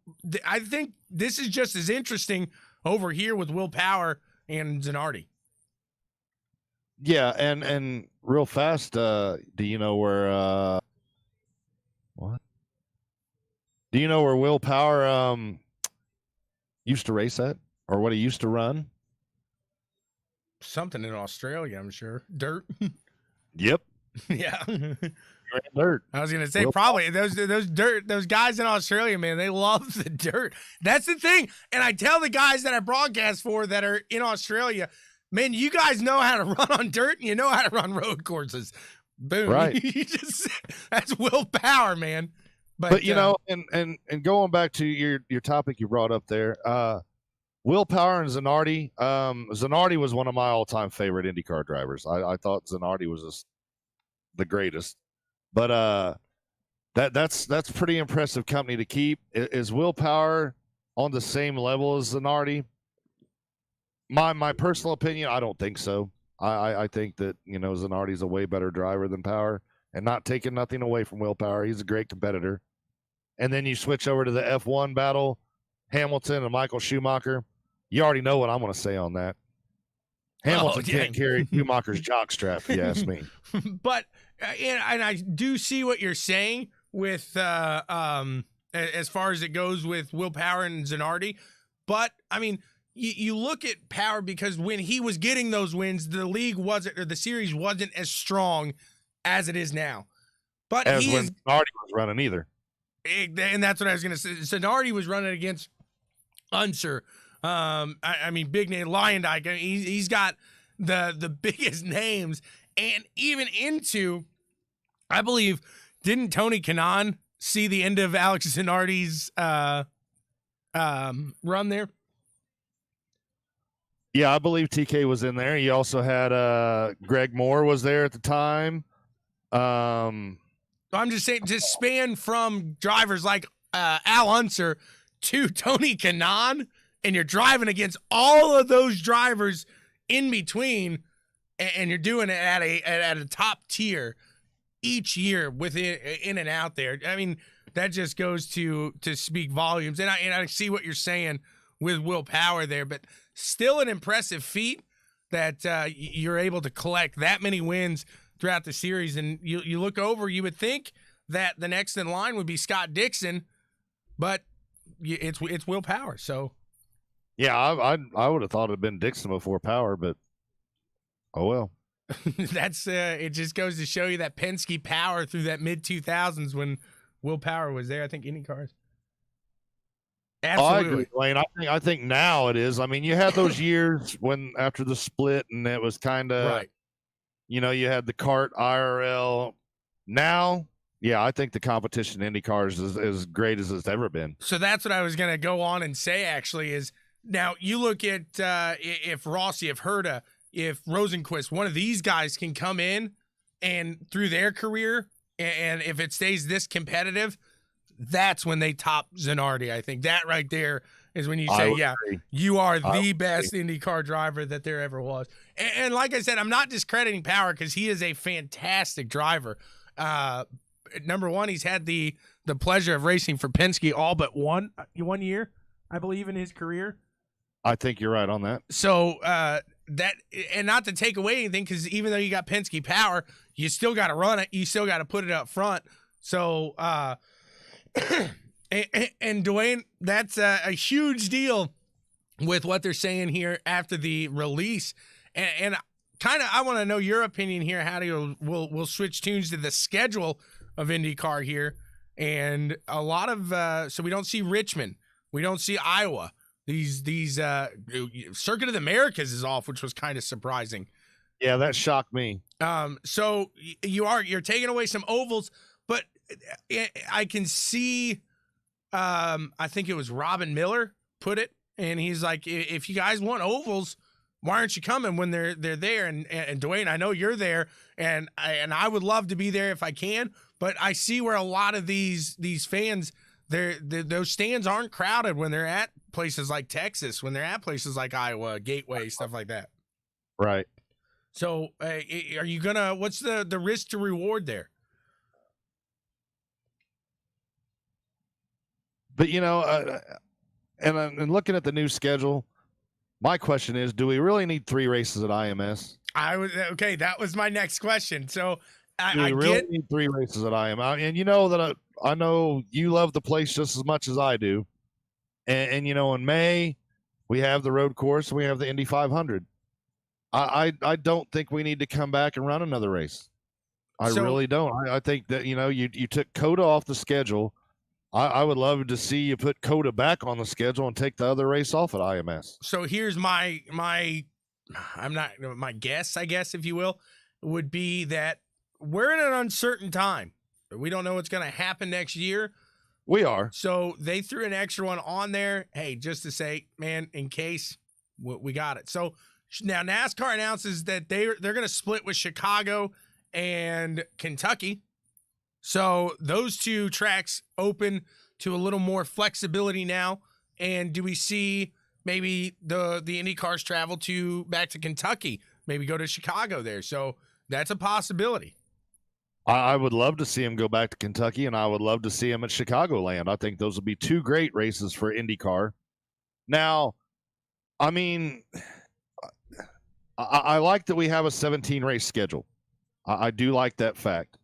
I think this is just as interesting over here with Will Power and Zanardi. Yeah, and real fast, do you know where what? Do you know where Will Power used to race at, or what he used to run? Something in Australia, I'm sure. Dirt. Yep. Yeah. Dirt. I was gonna say probably those guys in Australia, man, they love the dirt. That's the thing. And I tell the guys that I broadcast for that are in Australia, man, you guys know how to run on dirt and you know how to run road courses. Boom. Right. That's Will Power, man. But you know, and going back to your topic you brought up there, Will Power and Zanardi. Zanardi was one of my all-time favorite IndyCar drivers. I thought Zanardi was just the greatest. But that's pretty impressive company to keep. Is Will Power on the same level as Zanardi? My personal opinion, I don't think so. I think that, you know, Zanardi's a way better driver than Power, and not taking nothing away from Will Power. He's a great competitor. And then you switch over to the F1 battle, Hamilton and Michael Schumacher. You already know what I'm going to say on that. Hamilton can't carry Schumacher's jockstrap, if you ask me. But and I do see what you're saying with as far as it goes with Will Power and Zanardi. But I mean, you look at Power, because when he was getting those wins, the league wasn't, or the series wasn't as strong as it is now. But as when Zanardi was running either. And that's what I was going to say. Zanardi was running against Unser. I mean, big name Lyondike. I mean, he's got the biggest names, and even into, I believe, didn't Tony Kanaan see the end of Alex Zanardi's run there? Yeah, I believe TK was in there. You also had Greg Moore was there at the time. I'm just saying, to span from drivers like Al Unser to Tony Kanaan, and you're driving against all of those drivers in between. and you're doing it at a top tier each year within in and out there. I mean, that just goes to speak volumes. And I see what you're saying with Will Power there, but still an impressive feat that you're able to collect that many wins throughout the series. And you look over, you would think that the next in line would be Scott Dixon, but it's Will Power. So yeah, I would have thought it'd been Dixon before Power, but oh well. That's it. Just goes to show you that Penske power through that mid 2000s when Will Power was there. I think IndyCars. Absolutely. I agree, Wayne. I think now it is. I mean, you had those years when after the split, and it was kind of right. You know, you had the kart IRL. Now, yeah, I think the competition in IndyCars is as great as it's ever been. So that's what I was going to go on and say. Actually, is now you look at if Rossi, if Herta, if Rosenquist, one of these guys can come in and through their career, and if it stays this competitive, that's when they top Zanardi. I think that right there is when you say, yeah, you are the best IndyCar driver that there ever was. And like I said, I'm not discrediting Power because he is a fantastic driver. Number one, he's had the pleasure of racing for Penske all but one year, I believe, in his career. I think you're right on that. So that, and not to take away anything, because even though you got Penske Power, you still got to run it. You still got to put it up front. So, and Dwayne, that's a huge deal with what they're saying here after the release. And kind of, I want to know your opinion here. How do you, we'll switch tunes to the schedule of IndyCar here. And a lot of, so we don't see Richmond. We don't see Iowa. These Circuit of the Americas is off, which was kind of surprising. Yeah, that shocked me. So you're taking away some ovals, but I can see, I think it was Robin Miller put it, and he's like, if you guys want ovals, why aren't you coming when they're there? And Dwayne, I know you're there, and I would love to be there if I can, but I see where a lot of these fans, those stands aren't crowded when they're at places like Texas, when they're at places like Iowa, Gateway, stuff like that. Right. So are you gonna? What's the risk to reward there? But you know, and looking at the new schedule, my question is: do we really need 3 races at IMS? Okay. That was my next question. So I really need 3 races at IMS, and you know that I know you love the place just as much as I do, and you know, in May we have the road course, and we have the Indy 500. I don't think we need to come back and run another race. I really don't. I think that, you know, you took COTA off the schedule. I would love to see you put COTA back on the schedule and take the other race off at IMS. So here's my guess, I guess, if you will, would be that we're in an uncertain time. We don't know what's going to happen next year. We are. So they threw an extra one on there. Hey, just to say, man, in case we got it. So now NASCAR announces that they're going to split with Chicago and Kentucky. So those 2 tracks open to a little more flexibility now. And do we see maybe the Indy cars travel back to Kentucky, maybe go to Chicago there? So that's a possibility. I would love to see him go back to Kentucky, and I would love to see him at Chicagoland. I think those would be 2 great races for IndyCar. Now, I mean, I like that we have a 17 race schedule. I do like that fact.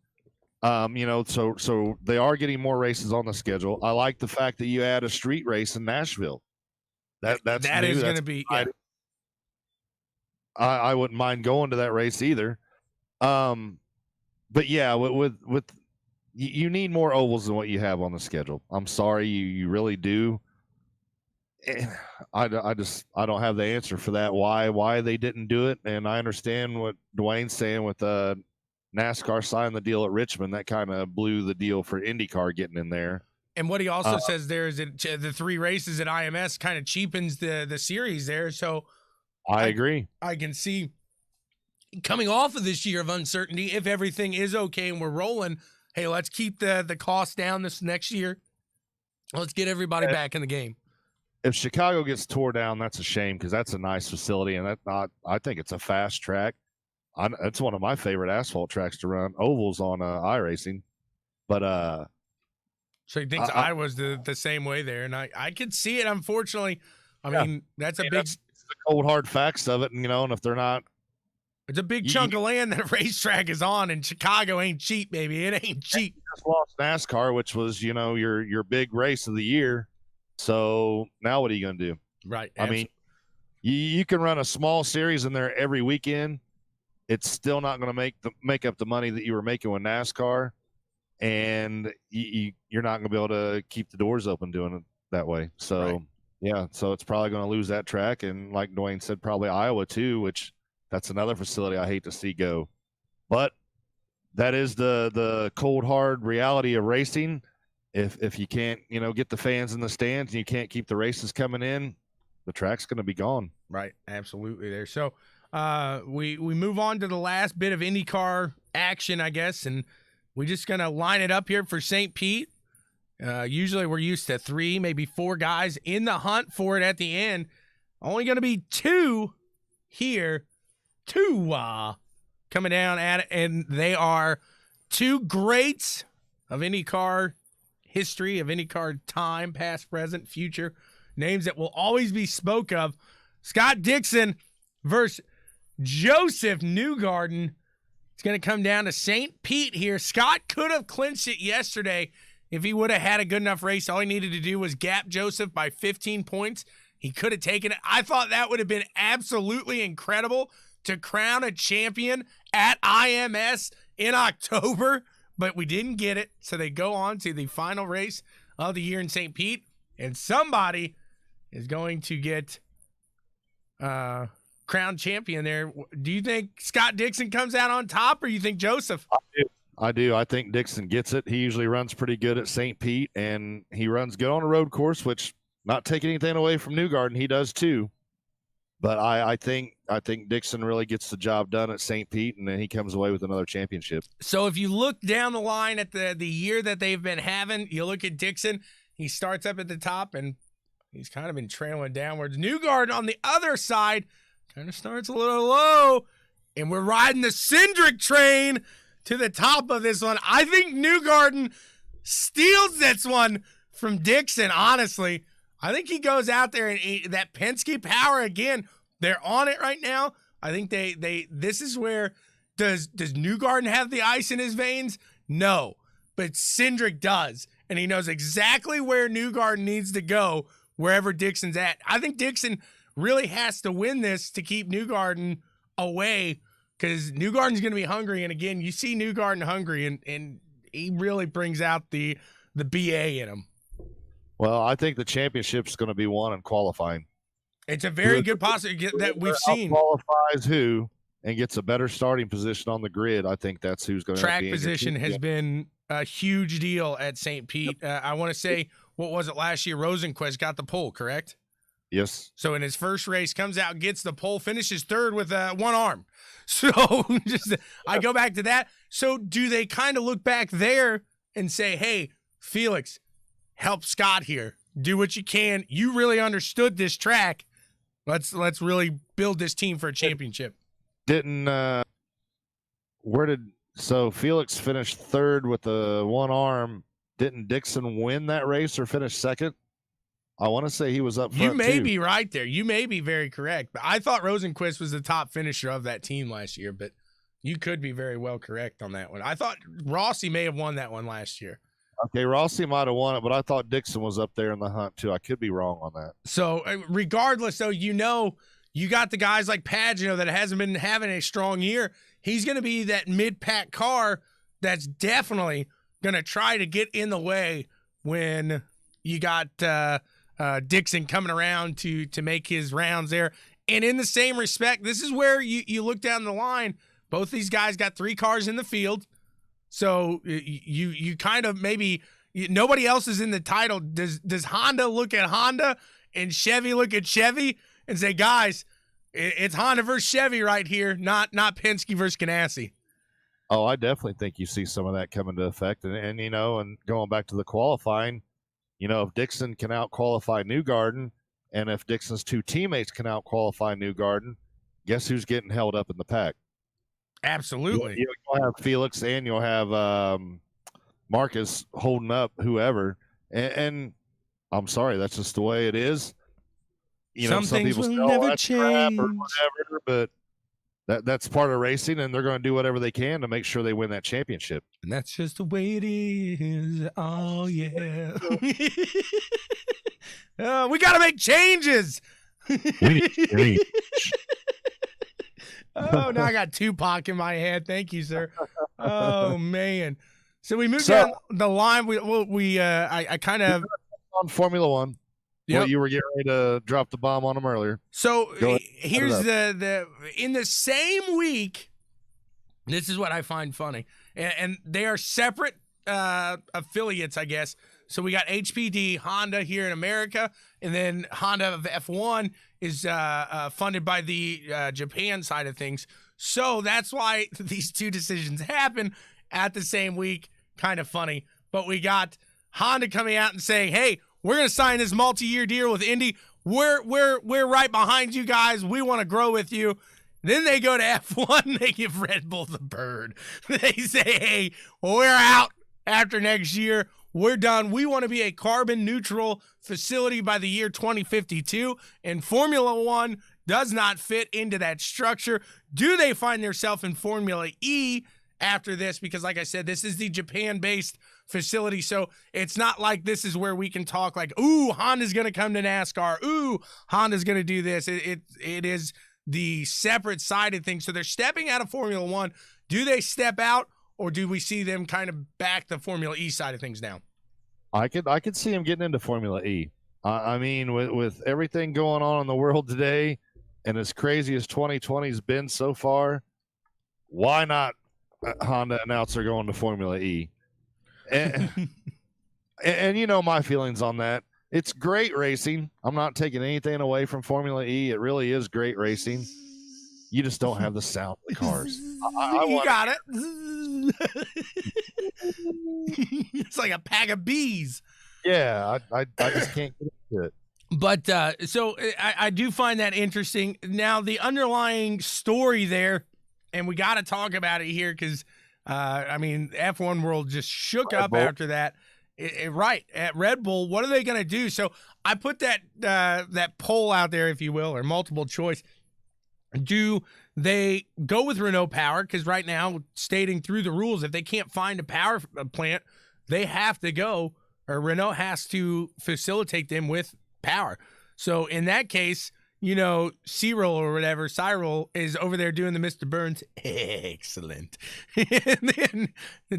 You know, so they are getting more races on the schedule. I like the fact that you add a street race in Nashville. That is going to be. Yeah. I wouldn't mind going to that race either. But yeah, with you need more ovals than what you have on the schedule. I'm sorry, you really do. I don't have the answer for that. Why they didn't do it, and I understand what Dwayne's saying with NASCAR signed the deal at Richmond. That kind of blew the deal for IndyCar getting in there. And what he also says there is that the 3 races at IMS kind of cheapens the series there. So I agree. I can see coming off of this year of uncertainty, if everything is okay and we're rolling, hey, let's keep the cost down this next year. Let's get everybody back in the game. If Chicago gets tore down, that's a shame because that's a nice facility, and I think it's a fast track. It's one of my favorite asphalt tracks to run, ovals on iRacing. But So he thinks Iowa's the same way there, and I could see it. Unfortunately, I mean that's a big. That's the cold hard facts of it, and and if they're not, it's a big chunk of land that a racetrack is on, and Chicago ain't cheap, baby. It ain't cheap. You just lost NASCAR, which was your big race of the year. So now what are you going to do? Right. I mean, you can run a small series in there every weekend. It's still not going to make up the money that you were making with NASCAR, and you're not going to be able to keep the doors open doing it that way. So, right. Yeah, so it's probably going to lose that track, and like Dwayne said, probably Iowa too, which that's another facility I hate to see go. But that is the cold hard reality of racing. If you can't get the fans in the stands and you can't keep the races coming in, the track's going to be gone. Right, absolutely there. So we move on to the last bit of IndyCar action, I guess, and we're just going to line it up here for St. Pete. Usually we're used to 3, maybe 4 guys in the hunt for it at the end. Only going to be 2 here. 2 coming down at it, and they are 2 greats of IndyCar history, of IndyCar time, past, present, future. Names that will always be spoke of. Scott Dixon versus Joseph Newgarden. It's going to come down to St. Pete here. Scott could have clinched it yesterday if he would have had a good enough race. All he needed to do was gap Joseph by 15 points. He could have taken it. I thought that would have been absolutely incredible to crown a champion at IMS in October, but we didn't get it. So they go on to the final race of the year in St. Pete, and somebody is going to get crowned champion there. Do you think Scott Dixon comes out on top, or you think Joseph? I do. I think Dixon gets it. He usually runs pretty good at St. Pete, and he runs good on a road course, which, not taking anything away from Newgarden, he does too. But I think Dixon really gets the job done at St. Pete, and then he comes away with another championship. So if you look down the line at the year that they've been having, you look at Dixon, he starts up at the top, and he's kind of been trailing downwards. Newgarden on the other side kind of starts a little low, and we're riding the Cindric train to the top of this one. I think Newgarden steals this one from Dixon, honestly. I think he goes out there and that Penske power again. They're on it right now. I think this is where does Newgarden have the ice in his veins? No, but Cindric does, and he knows exactly where Newgarden needs to go wherever Dixon's at. I think Dixon really has to win this to keep Newgarden away, because Newgarden's going to be hungry, and again, you see Newgarden hungry, and he really brings out the BA in him. Well, I think the championship's going to be won in qualifying. It's a very good possibility that we've seen. Qualifies who and gets a better starting position on the grid. I think that's who's going to track position has been a huge deal at St. Pete. I want to say, what was it last year? Rosenquist got the pole, correct? Yes. So in his first race, comes out, gets the pole, finishes third with one arm. So I go back to that. So do they kind of look back there and say, hey, Felix, help Scott here. Do what you can. You really understood this track. Let's really build this team for a championship. So Felix finished third with the one arm. Didn't Dixon win that race or finish second? I want to say he was up front. You may be right there. You may be very correct. But I thought Rosenquist was the top finisher of that team last year, but you could be very well correct on that one. I thought Rossi may have won that one last year. Okay, Rossi might have won it, but I thought Dixon was up there in the hunt too. I could be wrong on that. So regardless, though, you got the guys like Pagano that hasn't been having a strong year. He's going to be that mid-pack car that's definitely going to try to get in the way when you got Dixon coming around to make his rounds there. And in the same respect, this is where you look down the line. Both these guys got 3 cars in the field. So you kind of nobody else is in the title. Does Honda look at Honda and Chevy look at Chevy and say, guys, it's Honda versus Chevy right here, not Penske versus Ganassi? Oh, I definitely think you see some of that come into effect. And going back to the qualifying, if Dixon can out-qualify Newgarden, and if Dixon's 2 teammates can out-qualify Newgarden, guess who's getting held up in the pack? Absolutely. You'll have Felix and you'll have Marcus holding up whoever, and I'm sorry, that's just the way it is. Some things people will say, never that's crap or change. whatever, but that's part of racing, and they're going to do whatever they can to make sure they win that championship. And that's just the way it is. Oh, yeah. We got to make changes. Oh, now I got Tupac in my head. Thank you, sir. Oh, man. So we moved down the line. I kind of on Formula One. Yep. Well, you were getting ready to drop the bomb on them earlier. So here's the in the same week. This is what I find funny, and they are separate affiliates, I guess. So we got HPD Honda here in America, and then Honda of F1 is funded by the Japan side of things. So that's why these two decisions happen at the same week. Kind of funny, but we got Honda coming out and saying, "Hey, we're going to sign this multi-year deal with Indy. We're right behind you guys. We want to grow with you." Then they go to F1. They give Red Bull the bird. They say, "Hey, we're out after next year. We're done. We want to be a carbon neutral facility by the year 2052." And Formula One does not fit into that structure. Do they find themselves in Formula E after this? Because like I said, this is the Japan-based facility. So it's not like this is where we can talk like, ooh, Honda's going to come to NASCAR. Ooh, Honda's going to do this. It is the separate side of things. So they're stepping out of Formula One. Do they step out, or do we see them kind of back the Formula E side of things now? I could see them getting into Formula E. I mean, with everything going on in the world today, and as crazy as 2020's been so far, why not Honda announce they're going to Formula E? And you know my feelings on that. It's great racing. I'm not taking anything away from Formula E. It really is great racing. You just don't have the sound of the cars. You got it. It's like a pack of bees. Yeah, I just can't get into it. But so I do find that interesting. Now, the underlying story there, and we got to talk about it here because, I mean, F1 world just shook up after that. Right, at Red Bull, what are they going to do? So I put that poll out there, if you will, or multiple choice. Do they go with Renault Power? Because right now, stating through the rules, if they can't find a power plant, they have to go, or Renault has to facilitate them with power. So in that case, you know, Cyril or whatever, Cyril is over there doing the Mr. Burns. Excellent. And then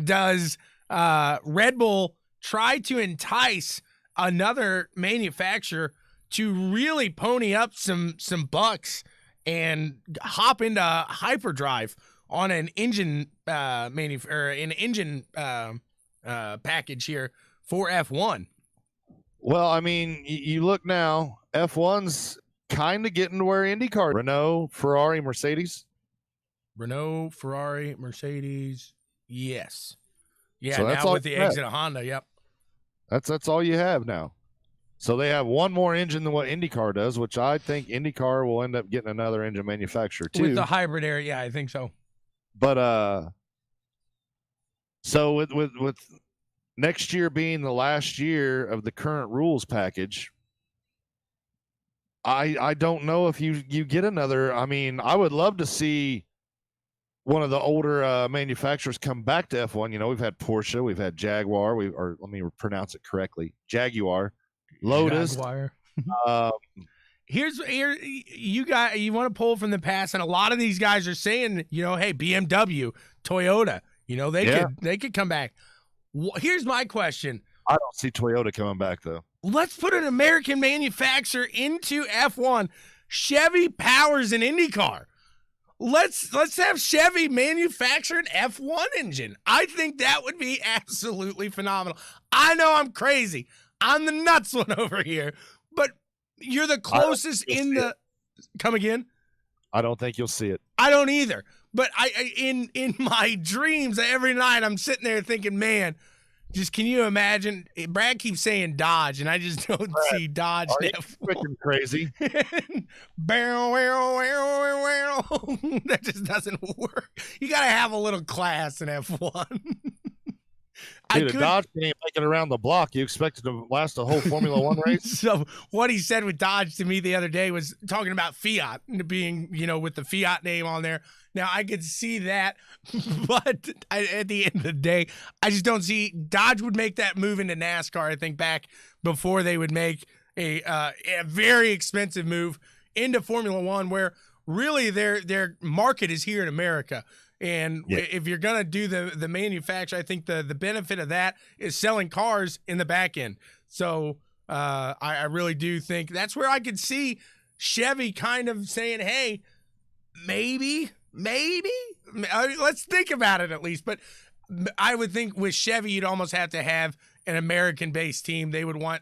does Red Bull try to entice another manufacturer to really pony up some bucks and hop into hyperdrive on an engine package here for F1? Well, I mean, you look now, F1's kind of getting to where IndyCar, Renault, Ferrari, Mercedes. Renault, Ferrari, Mercedes. Yes. Yeah, So that's now all with the you have. exit of Honda, yep. That's all you have now. So they have one more engine than what IndyCar does, which I think IndyCar will end up getting another engine manufacturer too. With the hybrid area, yeah, I think so. But so with next year being the last year of the current rules package, I don't know if you get another. I mean, I would love to see one of the older manufacturers come back to F1. You know, we've had Porsche, we've had Jaguar, or let me pronounce it correctly, Jaguar, Lotus. Jaguar. Here you want to pull from the past, and a lot of these guys are saying, you know, hey, BMW, Toyota, you know, they could come back. Here's my question. I don't see Toyota coming back though. Let's put an American manufacturer into F1. Chevy powers an IndyCar. Let's have Chevy manufacture an F1 engine. I think that would be absolutely phenomenal. I know I'm crazy. I'm the nuts one over here, but you're the closest in the. Come again? I don't think you'll see it. I don't either. But I in my dreams every night I'm sitting there thinking, man, Just can you imagine? Brad keeps saying Dodge, and I just don't see Dodge. Are you freaking crazy? Barrel, barrel, barrel, barrel. That just doesn't work. You got to have a little class in F1. Dude, a Dodge can't make it around the block. You expect it to last a whole Formula One race? So what he said with Dodge to me the other day was talking about Fiat being, with the Fiat name on there. Now, I could see that, but at the end of the day, I just don't see Dodge would make that move into NASCAR, I think, back before they would make a very expensive move into Formula One, where really their market is here in America. And if you're going to do the manufacture, I think the benefit of that is selling cars in the back end. So I really do think that's where I could see Chevy kind of saying, hey, maybe, let's think about it at least. But I would think with Chevy, you'd almost have to have an American-based team. They would want,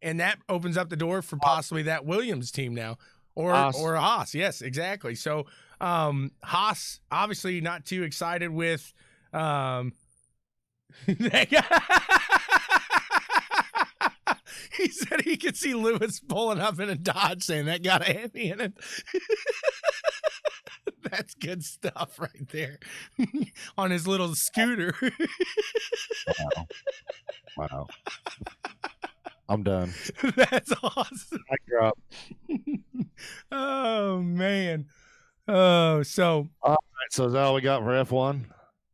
and that opens up the door for possibly that Williams team now. Or Haas. Yes, exactly. So Haas, obviously not too excited with that guy. He said he could see Lewis pulling up in a Dodge saying that got a Hemi in it. That's good stuff right there. On his little scooter. Wow. I'm done. That's awesome. I drop. Oh man. Oh, so all right, so is that all we got for F1?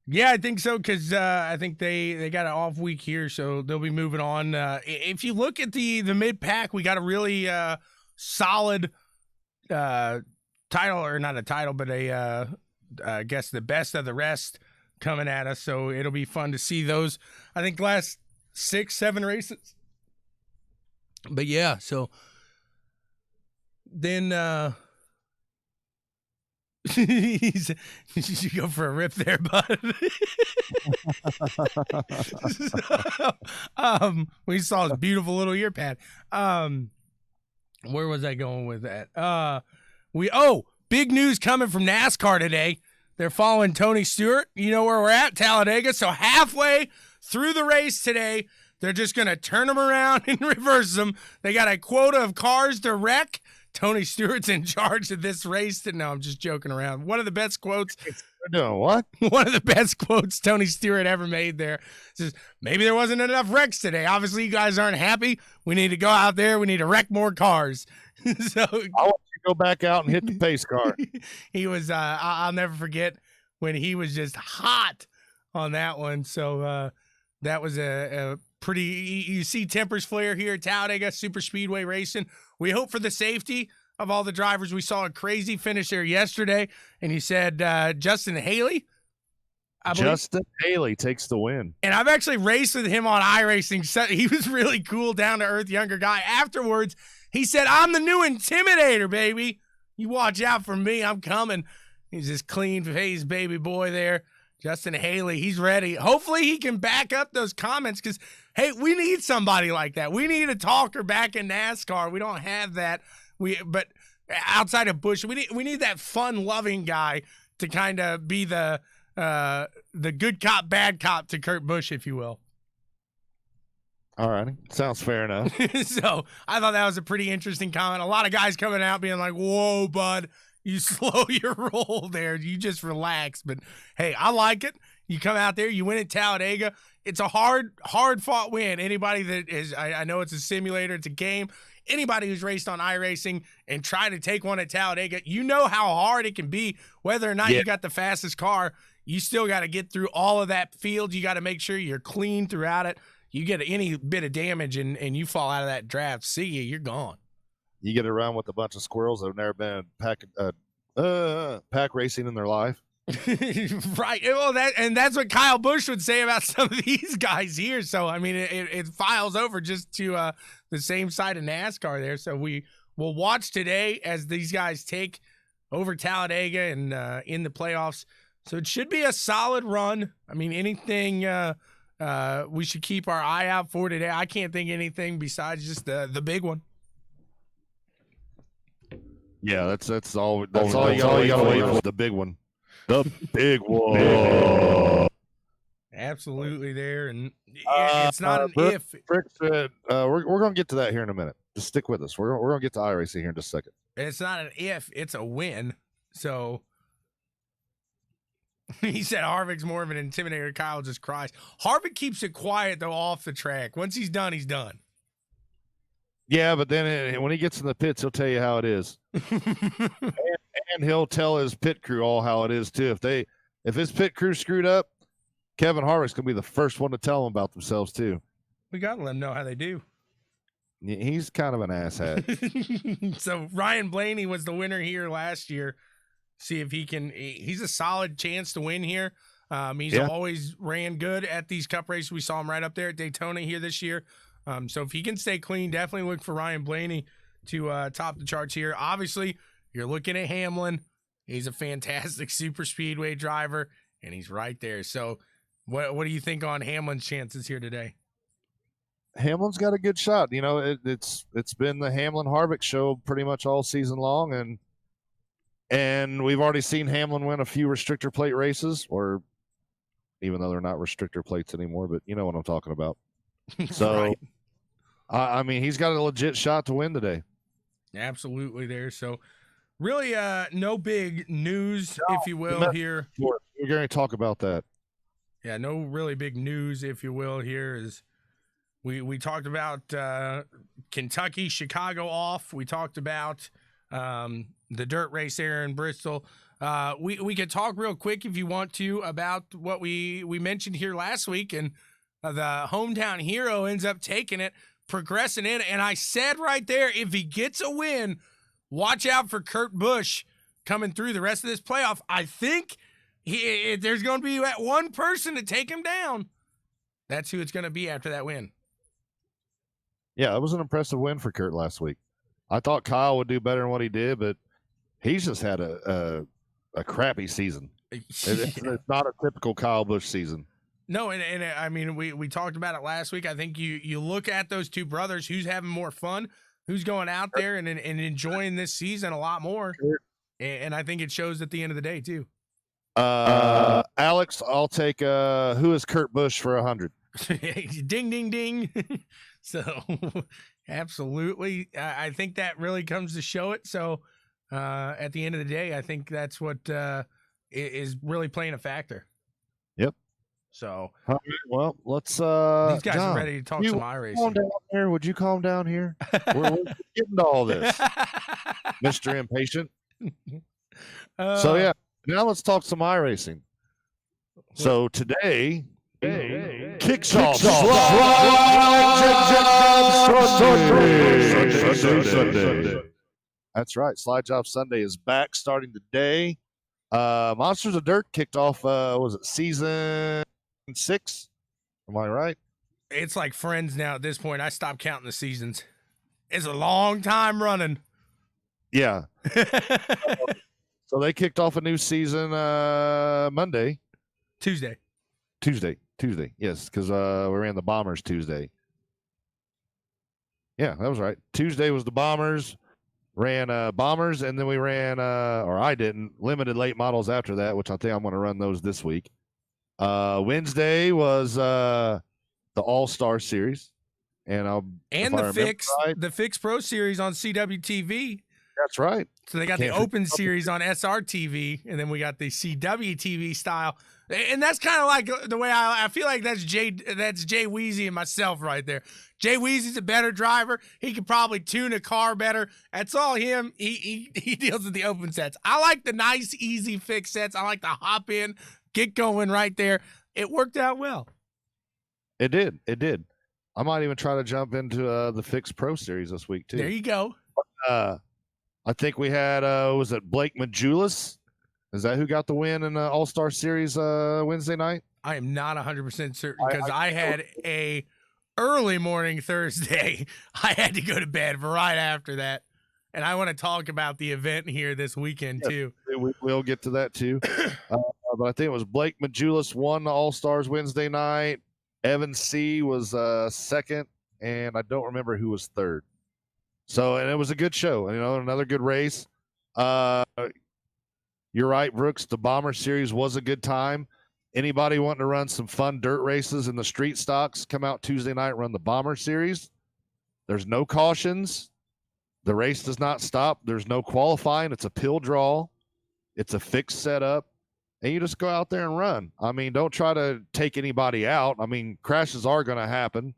Yeah, I think so, because I think they got an off week here, so they'll be moving on. If you look at the mid pack, we got a really solid title, or not a title, but I guess the best of the rest coming at us. So it'll be fun to see those. I think last 6-7 races. But yeah, so then you go for a rip there, bud. So, we saw his beautiful little ear pad. Where was I going with that? Big news coming from NASCAR today. They're following Tony Stewart. You know where we're at, Talladega. So halfway through the race today, they're just going to turn them around and reverse them. They got a quota of cars to wreck. Tony Stewart's in charge of this race. No, I'm just joking around. One of the best quotes. No, what? One of the best quotes Tony Stewart ever made there. Says, maybe there wasn't enough wrecks today. Obviously, you guys aren't happy. We need to go out there. We need to wreck more cars. So I want you to go back out and hit the pace car. He was, I'll never forget when he was just hot on that one. So that was a pretty, you see tempers flare here at Talladega Super Speedway Racing. We hope for the safety of all the drivers. We saw a crazy finish there yesterday, and he said Justin Haley. Justin Haley takes the win. And I've actually raced with him on iRacing. So he was really cool, down-to-earth, younger guy. Afterwards, he said, I'm the new Intimidator, baby. You watch out for me. I'm coming. He's this clean-faced baby boy there. Justin Haley, he's ready. Hopefully he can back up those comments because, hey, we need somebody like that. We need a talker back in NASCAR. We don't have that. But outside of Busch, we need that fun-loving guy to kind of be the good cop, bad cop to Kurt Busch, if you will. All right. Sounds fair enough. So I thought that was a pretty interesting comment. A lot of guys coming out being like, whoa, bud, you slow your roll there. You just relax. But, hey, I like it. You come out there, you win at Talladega. It's a hard-fought win. Anybody that is, I know it's a simulator, it's a game. Anybody who's raced on iRacing and try to take one at Talladega, you know how hard it can be. Whether or not you got the fastest car, you still got to get through all of that field. You got to make sure you're clean throughout it. You get any bit of damage and you fall out of that draft, see you, you're gone. You get around with a bunch of squirrels that have never been pack racing in their life. Right. Well, that's what Kyle Busch would say about some of these guys here. So, I mean, it files over just to the same side of NASCAR there. So we will watch today as these guys take over Talladega and in the playoffs. So it should be a solid run. I mean, anything we should keep our eye out for today. I can't think of anything besides just the big one. Yeah, that's all you got to wait for. The big one. The big one. Absolutely there, and it's not an Brooke, if. Frick said, we're going to get to that here in a minute. Just stick with us. We're going to get to iRacing here in just a second. It's not an if. It's a win. So he said Harvick's more of an intimidator. Kyle just cries. Harvick keeps it quiet though off the track. Once he's done, he's done. Yeah, but then when he gets in the pits, he'll tell you how it is, and he'll tell his pit crew all how it is too. If his pit crew screwed up, Kevin Harvick's gonna be the first one to tell them about themselves too. We gotta let them know how they do. He's kind of an asshat. So Ryan Blaney was the winner here last year. See if he can. He's a solid chance to win here. He's always ran good at these Cup races. We saw him right up there at Daytona here this year. So if he can stay clean, definitely look for Ryan Blaney to top the charts here. Obviously, you're looking at Hamlin. He's a fantastic super speedway driver, and he's right there. So what do you think on Hamlin's chances here today? Hamlin's got a good shot. You know, it's been the Hamlin Harvick show pretty much all season long, and we've already seen Hamlin win a few restrictor plate races, or even though they're not restrictor plates anymore, but you know what I'm talking about. So, Right. I mean, he's got a legit shot to win today. Absolutely there. So really no big news, if you will, here. We're going to talk about that. Yeah, no really big news, if you will, here is we talked about Kentucky, Chicago off. We talked about the dirt race there in Bristol. We could talk real quick if you want to about what we mentioned here last week, and the hometown hero ends up taking it, progressing in. And I said right there, if he gets a win, watch out for Kurt Busch coming through the rest of this playoff. I think there's going to be that one person to take him down. That's who it's going to be after that win. Yeah, it was an impressive win for Kurt last week. I thought Kyle would do better than what he did, but he's just had a crappy season. It's not a typical Kyle Busch season. No, and I mean, we talked about it last week. I think you look at those two brothers, who's having more fun, who's going out there and enjoying this season a lot more. And I think it shows at the end of the day, too. Alex, I'll take who is Kurt Busch for 100? Ding, ding, ding. So, absolutely. I think that really comes to show it. So, at the end of the day, I think that's what is really playing a factor. Yep. So, well, let's. these guys John, are ready to talk some iRacing. Calm down here. Would you calm down here? we're getting to all this, Mr. Impatient. So yeah, now let's talk some iRacing. So today kicks off Sunday. That's right. Slide Job Sunday is back starting today. Monsters of Dirt kicked off. Was it season 6? Am I right? It's like Friends now at this point. I stopped counting the seasons. It's a long time running. Yeah. So they kicked off a new season Monday. Tuesday. Yes, because we ran the Bombers Tuesday. Yeah, that was right. Tuesday was the Bombers. Ran Bombers, and then we ran, or I didn't, limited late models after that, which I think I'm going to run those this week. Wednesday was the All-Star Series. And the Fix Pro Series on CWTV. That's right. So they got the Open Series on SRTV, and then we got the CWTV style. And that's kind of like the way I feel like that's Jay Weezy and myself right there. Jay Weezy's a better driver. He could probably tune a car better. That's all him. He deals with the open sets. I like the nice, easy fix sets. I like to hop in, get going right there. It worked out well. It did. I might even try to jump into the Fix Pro Series this week, too. There you go. I think we had, was it Blake Majulis? Is that who got the win in the All-Star Series Wednesday night? I am not 100% certain because I had a early morning Thursday. I had to go to bed right after that. And I want to talk about the event here this weekend, too. We'll get to that, too. But I think it was Blake Majulis won the All-Stars Wednesday night. Evan C. was second, and I don't remember who was third. So, and it was a good show. You know, another good race. You're right, Brooks. The Bomber Series was a good time. Anybody wanting to run some fun dirt races in the street stocks, come out Tuesday night, run the Bomber Series. There's no cautions. The race does not stop. There's no qualifying. It's a pill draw. It's a fixed setup. And you just go out there and run. I mean, don't try to take anybody out. I mean, crashes are going to happen.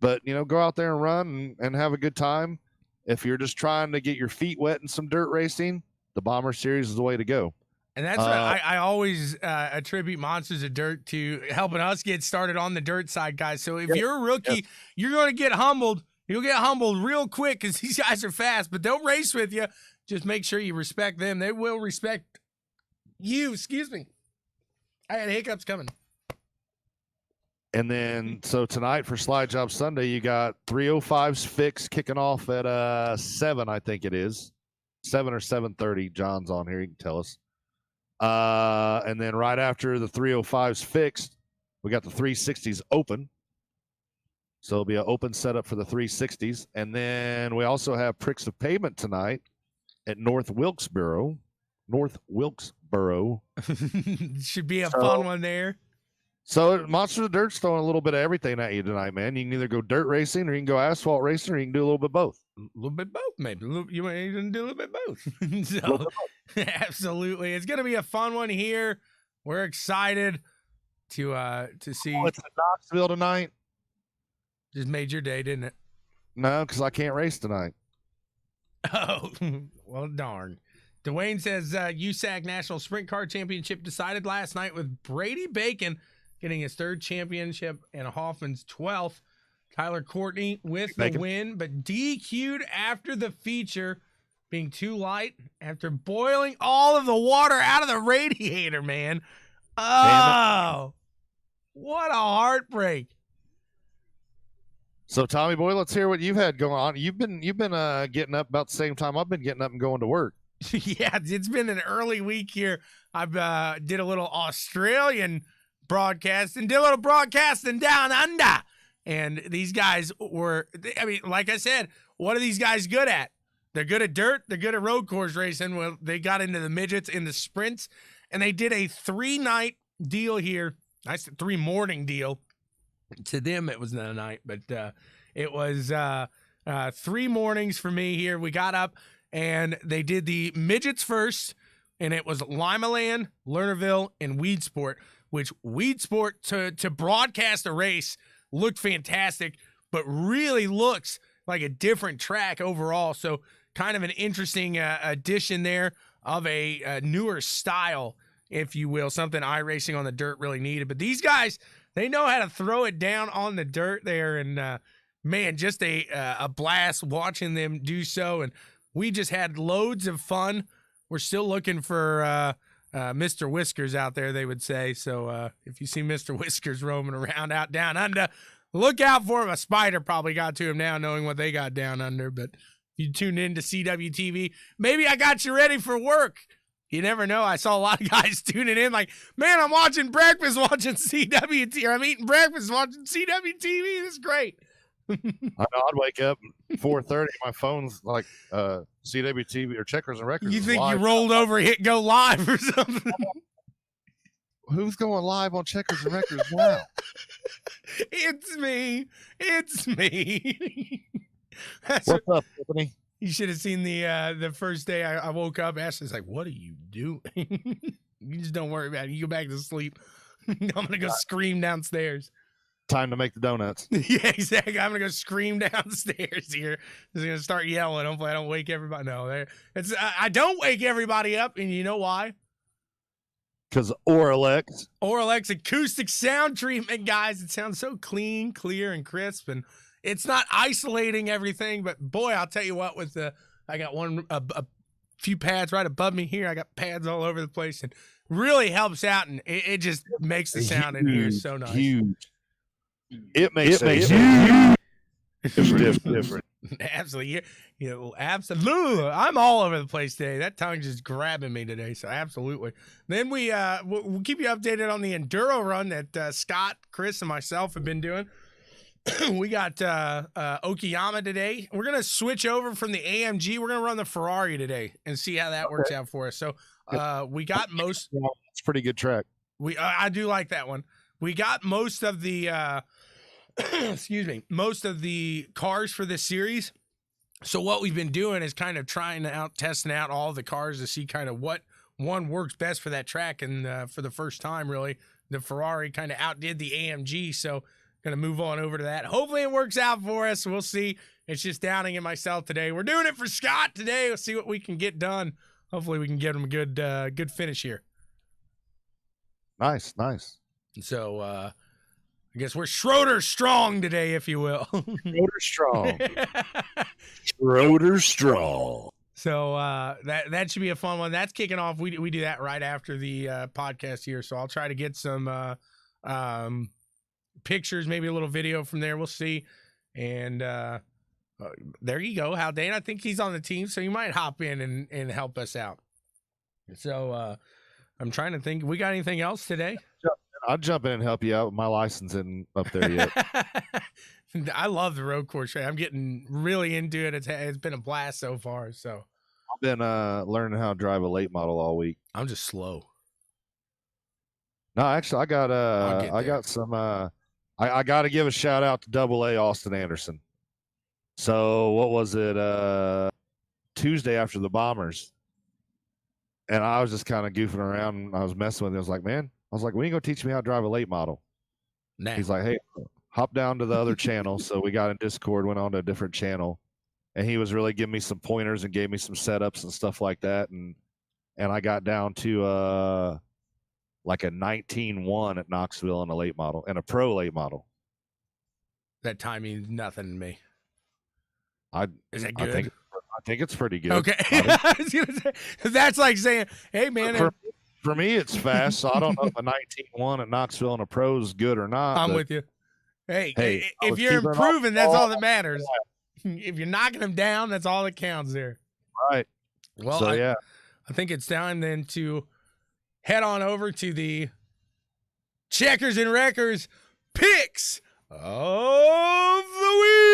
But, you know, go out there and run and have a good time. If you're just trying to get your feet wet in some dirt racing, the Bomber Series is the way to go. And that's what I always attribute Monsters of Dirt to helping us get started on the dirt side, guys. So if you're a rookie, you're going to get humbled. You'll get humbled real quick because these guys are fast, but they'll race with you. Just make sure you respect them. They will respect you. Excuse me. I had hiccups coming. And then, so tonight for Slide Job Sunday, you got 305's fixed kicking off at 7, I think it is. 7 or 7:30. John's on here. He can tell us. And then right after the 305's fixed, we got the 360s open. So it'll be an open setup for the 360s. And then we also have Pricks of Pavement tonight at North Wilkesboro. Should be a fun one there. So Monsters of Dirt's throwing a little bit of everything at you tonight, man. You can either go dirt racing or you can go asphalt racing or you can do a little bit of both. A little bit both, maybe. You might even do a little bit both. So, absolutely. It's going to be a fun one here. We're excited to see. Oh, it's in Knoxville tonight? Just made your day, didn't it? No, because I can't race tonight. Oh, well, darn. Dwayne says USAC National Sprint Car Championship decided last night with Brady Bacon getting his 3rd championship and Hoffman's 12th. Tyler Courtney with the win, but DQ'd after the feature being too light after boiling all of the water out of the radiator, man. Oh, what a heartbreak. So Tommy boy, let's hear what you've had going on. You've been getting up about the same time I've been getting up and going to work. Yeah, it's been an early week here. I've did a little Australian broadcasting, did a little broadcasting down under. And these guys were, I mean, like I said, what are these guys good at? They're good at dirt. They're good at road course racing. Well, they got into the midgets in the sprints, and they did a 3-night deal here. I said 3-morning deal. To them, it was not a night, but it was 3 mornings for me here. We got up, and they did the midgets first, and it was Limaland, Lernerville, and Weedsport, which Weedsport, to broadcast a race, looked fantastic, but really looks like a different track overall. So kind of an interesting addition there of a newer style, if you will, something iRacing on the dirt really needed. But these guys, they know how to throw it down on the dirt there. And, man, just a blast watching them do so. And we just had loads of fun. We're still looking for Mr. Whiskers out there, they would say. So if you see Mr. Whiskers roaming around out down under, look out for him. A spider probably got to him now, knowing what they got down under. But if you tune in to CWTV, maybe I got you ready for work. You never know. I saw a lot of guys tuning in like, man, I'm watching breakfast, watching CWT, or I'm eating breakfast, watching CWTV. This is great. I know, I'd wake up 4:30. My phone's like CWTV or Checkers and Records. You think you rolled over, hit go live or something? Who's going live on Checkers and Records now? It's me. It's me. What's up, Tiffany? You should have seen the first day I woke up. Ashley's like, "What are you doing?" You just don't worry about it. You go back to sleep. I'm gonna go scream downstairs. Time to make the donuts. Yeah, exactly. I'm gonna go scream downstairs here. Just gonna start yelling. Hopefully, I don't wake everybody. No, it's I don't wake everybody up, and you know why? Because Auralex Acoustic sound treatment, guys. It sounds so clean, clear, and crisp, and it's not isolating everything. But boy, I'll tell you what. With I got a few pads right above me here. I got pads all over the place, and really helps out, and it just makes the sound in here so nice. Huge. It makes it different. Absolutely. Absolutely. I'm all over the place today. That tongue's just grabbing me today. So absolutely. Then we'll keep you updated on the enduro run that Scott, Chris, and myself have been doing. We got Okayama today. We're going to switch over from the AMG. We're going to run the Ferrari today and see how that works out for us. So we got most. It's a pretty good track. I do like that one. We got most of the most of the cars for this series. So what we've been doing is kind of testing out all the cars to see kind of what one works best for that track. And for the first time, really, the Ferrari kind of outdid the AMG. So going to move on over to that. Hopefully it works out for us. We'll see. It's just Downing and myself today. We're doing it for Scott today. We'll see what we can get done. Hopefully we can get him a good finish here. Nice. So I guess we're Schroeder strong today, if you will. Schroeder strong. Schroeder strong. So that should be a fun one. That's kicking off. We do that right after the podcast here. So I'll try to get some pictures, maybe a little video from there. We'll see. And there you go, Haldane. I think he's on the team, so you might hop in and help us out. So I'm trying to think. We got anything else today? I'll jump in and help you out. My license isn't up there yet. I love the road course. I'm getting really into it. It's been a blast so far. So I've been learning how to drive a late model all week. I'm just slow. No, actually, I got some. I got to give a shout out to AA Austin Anderson. So what was it? Tuesday after the Bombers, and I was just kind of goofing around. And I was messing with him. I was like, man, when are you gonna teach me how to drive a late model? Nah. He's like, hey, hop down to the other channel. So we got in Discord, went on to a different channel, and he was really giving me some pointers and gave me some setups and stuff like that. And I got down to like a 19.1 at Knoxville in a late model and a pro late model. That time means nothing to me. Is that good? I think it's pretty good. Okay. I was gonna say, that's like saying, hey man, for me it's fast, so I don't know if a 19.1 at Knoxville and a pro is good or not. I'm with you. Hey, if was you're keeping improving, that's all that matters. Yeah. If you're knocking them down, that's all that counts there. Right. Well, so, I think it's time then to head on over to the Checkers and Wreckers picks of the week.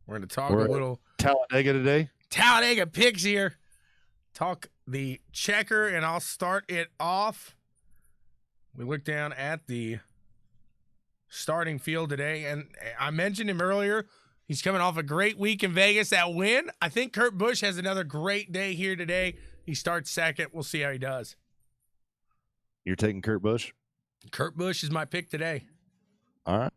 We're going to talk a little Talladega today. Talladega picks here. Talk the checker, and I'll start it off. We look down at the starting field today, and I mentioned him earlier. He's coming off a great week in Vegas. That win. I think Kurt Busch has another great day here today. He starts second. We'll see how he does. You're taking Kurt Busch? Kurt Busch is my pick today. All right.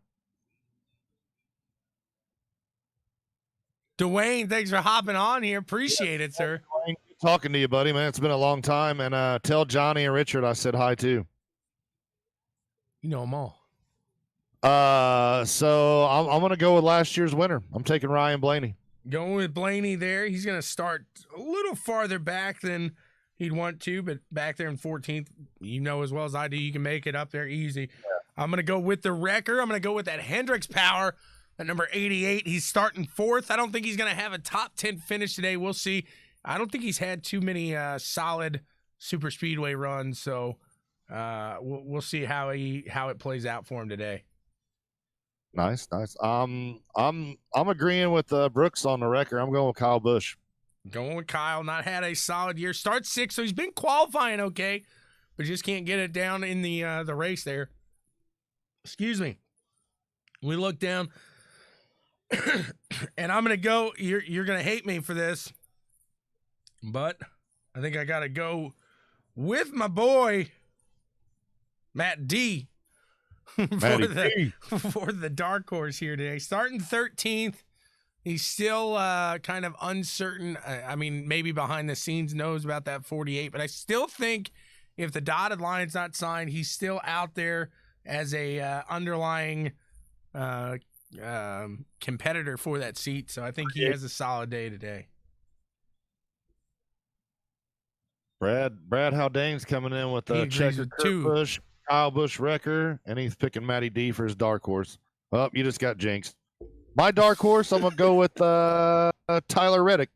Dwayne, thanks for hopping on here. Appreciate it, sir. Dwayne, good talking to you, buddy, man. It's been a long time. And tell Johnny and Richard I said hi, too. You know them all. So I'm going to go with last year's winner. I'm taking Ryan Blaney. Going with Blaney there. He's going to start a little farther back than he'd want to, but back there in 14th, you know as well as I do, you can make it up there easy. Yeah. I'm going to go with the wrecker. I'm going to go with that Hendricks power at number 88. He's starting fourth. I don't think he's going to have a top 10 finish today. We'll see. I don't think he's had too many solid super speedway runs, so we'll see how it plays out for him today. Nice. I'm agreeing with Brooks on the wrecker. I'm going with Kyle Busch. Going with Kyle. Not had a solid year. Starts sixth, so he's been qualifying okay, but just can't get it down in the race there. Excuse me. We look down, and I'm gonna go. You're gonna hate me for this, but I think I gotta go with my boy Matt D. for the dark horse here today. Starting 13th. He's still kind of uncertain. I mean, maybe behind the scenes knows about that 48, but I still think if the dotted line's not signed, he's still out there as a underlying competitor for that seat. So I think he has a solid day today. Brad Haldane's coming in with a check with two. Busch, Kyle Busch wrecker, and he's picking Matty D for his dark horse. Oh, you just got jinxed. My dark horse, I'm going to go with Tyler Reddick.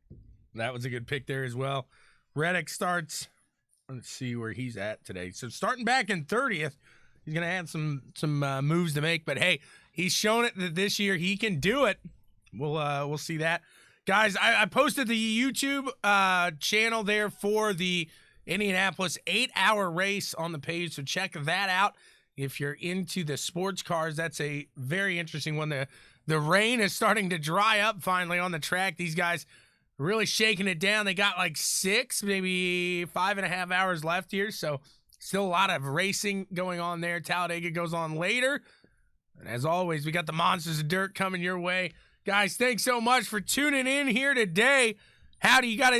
That was a good pick there as well. Reddick starts, let's see where he's at today. So starting back in 30th, he's going to have some moves to make. But, hey, he's shown it that this year he can do it. We'll see that. Guys, I posted the YouTube channel there for the Indianapolis 8-hour race on the page, so check that out. If you're into the sports cars, that's a very interesting one. The rain is starting to dry up finally on the track. These guys really shaking it down. They got like 6, maybe 5.5 hours left here, so still a lot of racing going on there. Talladega goes on later. And as always, we got the Monsters of Dirt coming your way. Guys, thanks so much for tuning in here today. Howdy, you got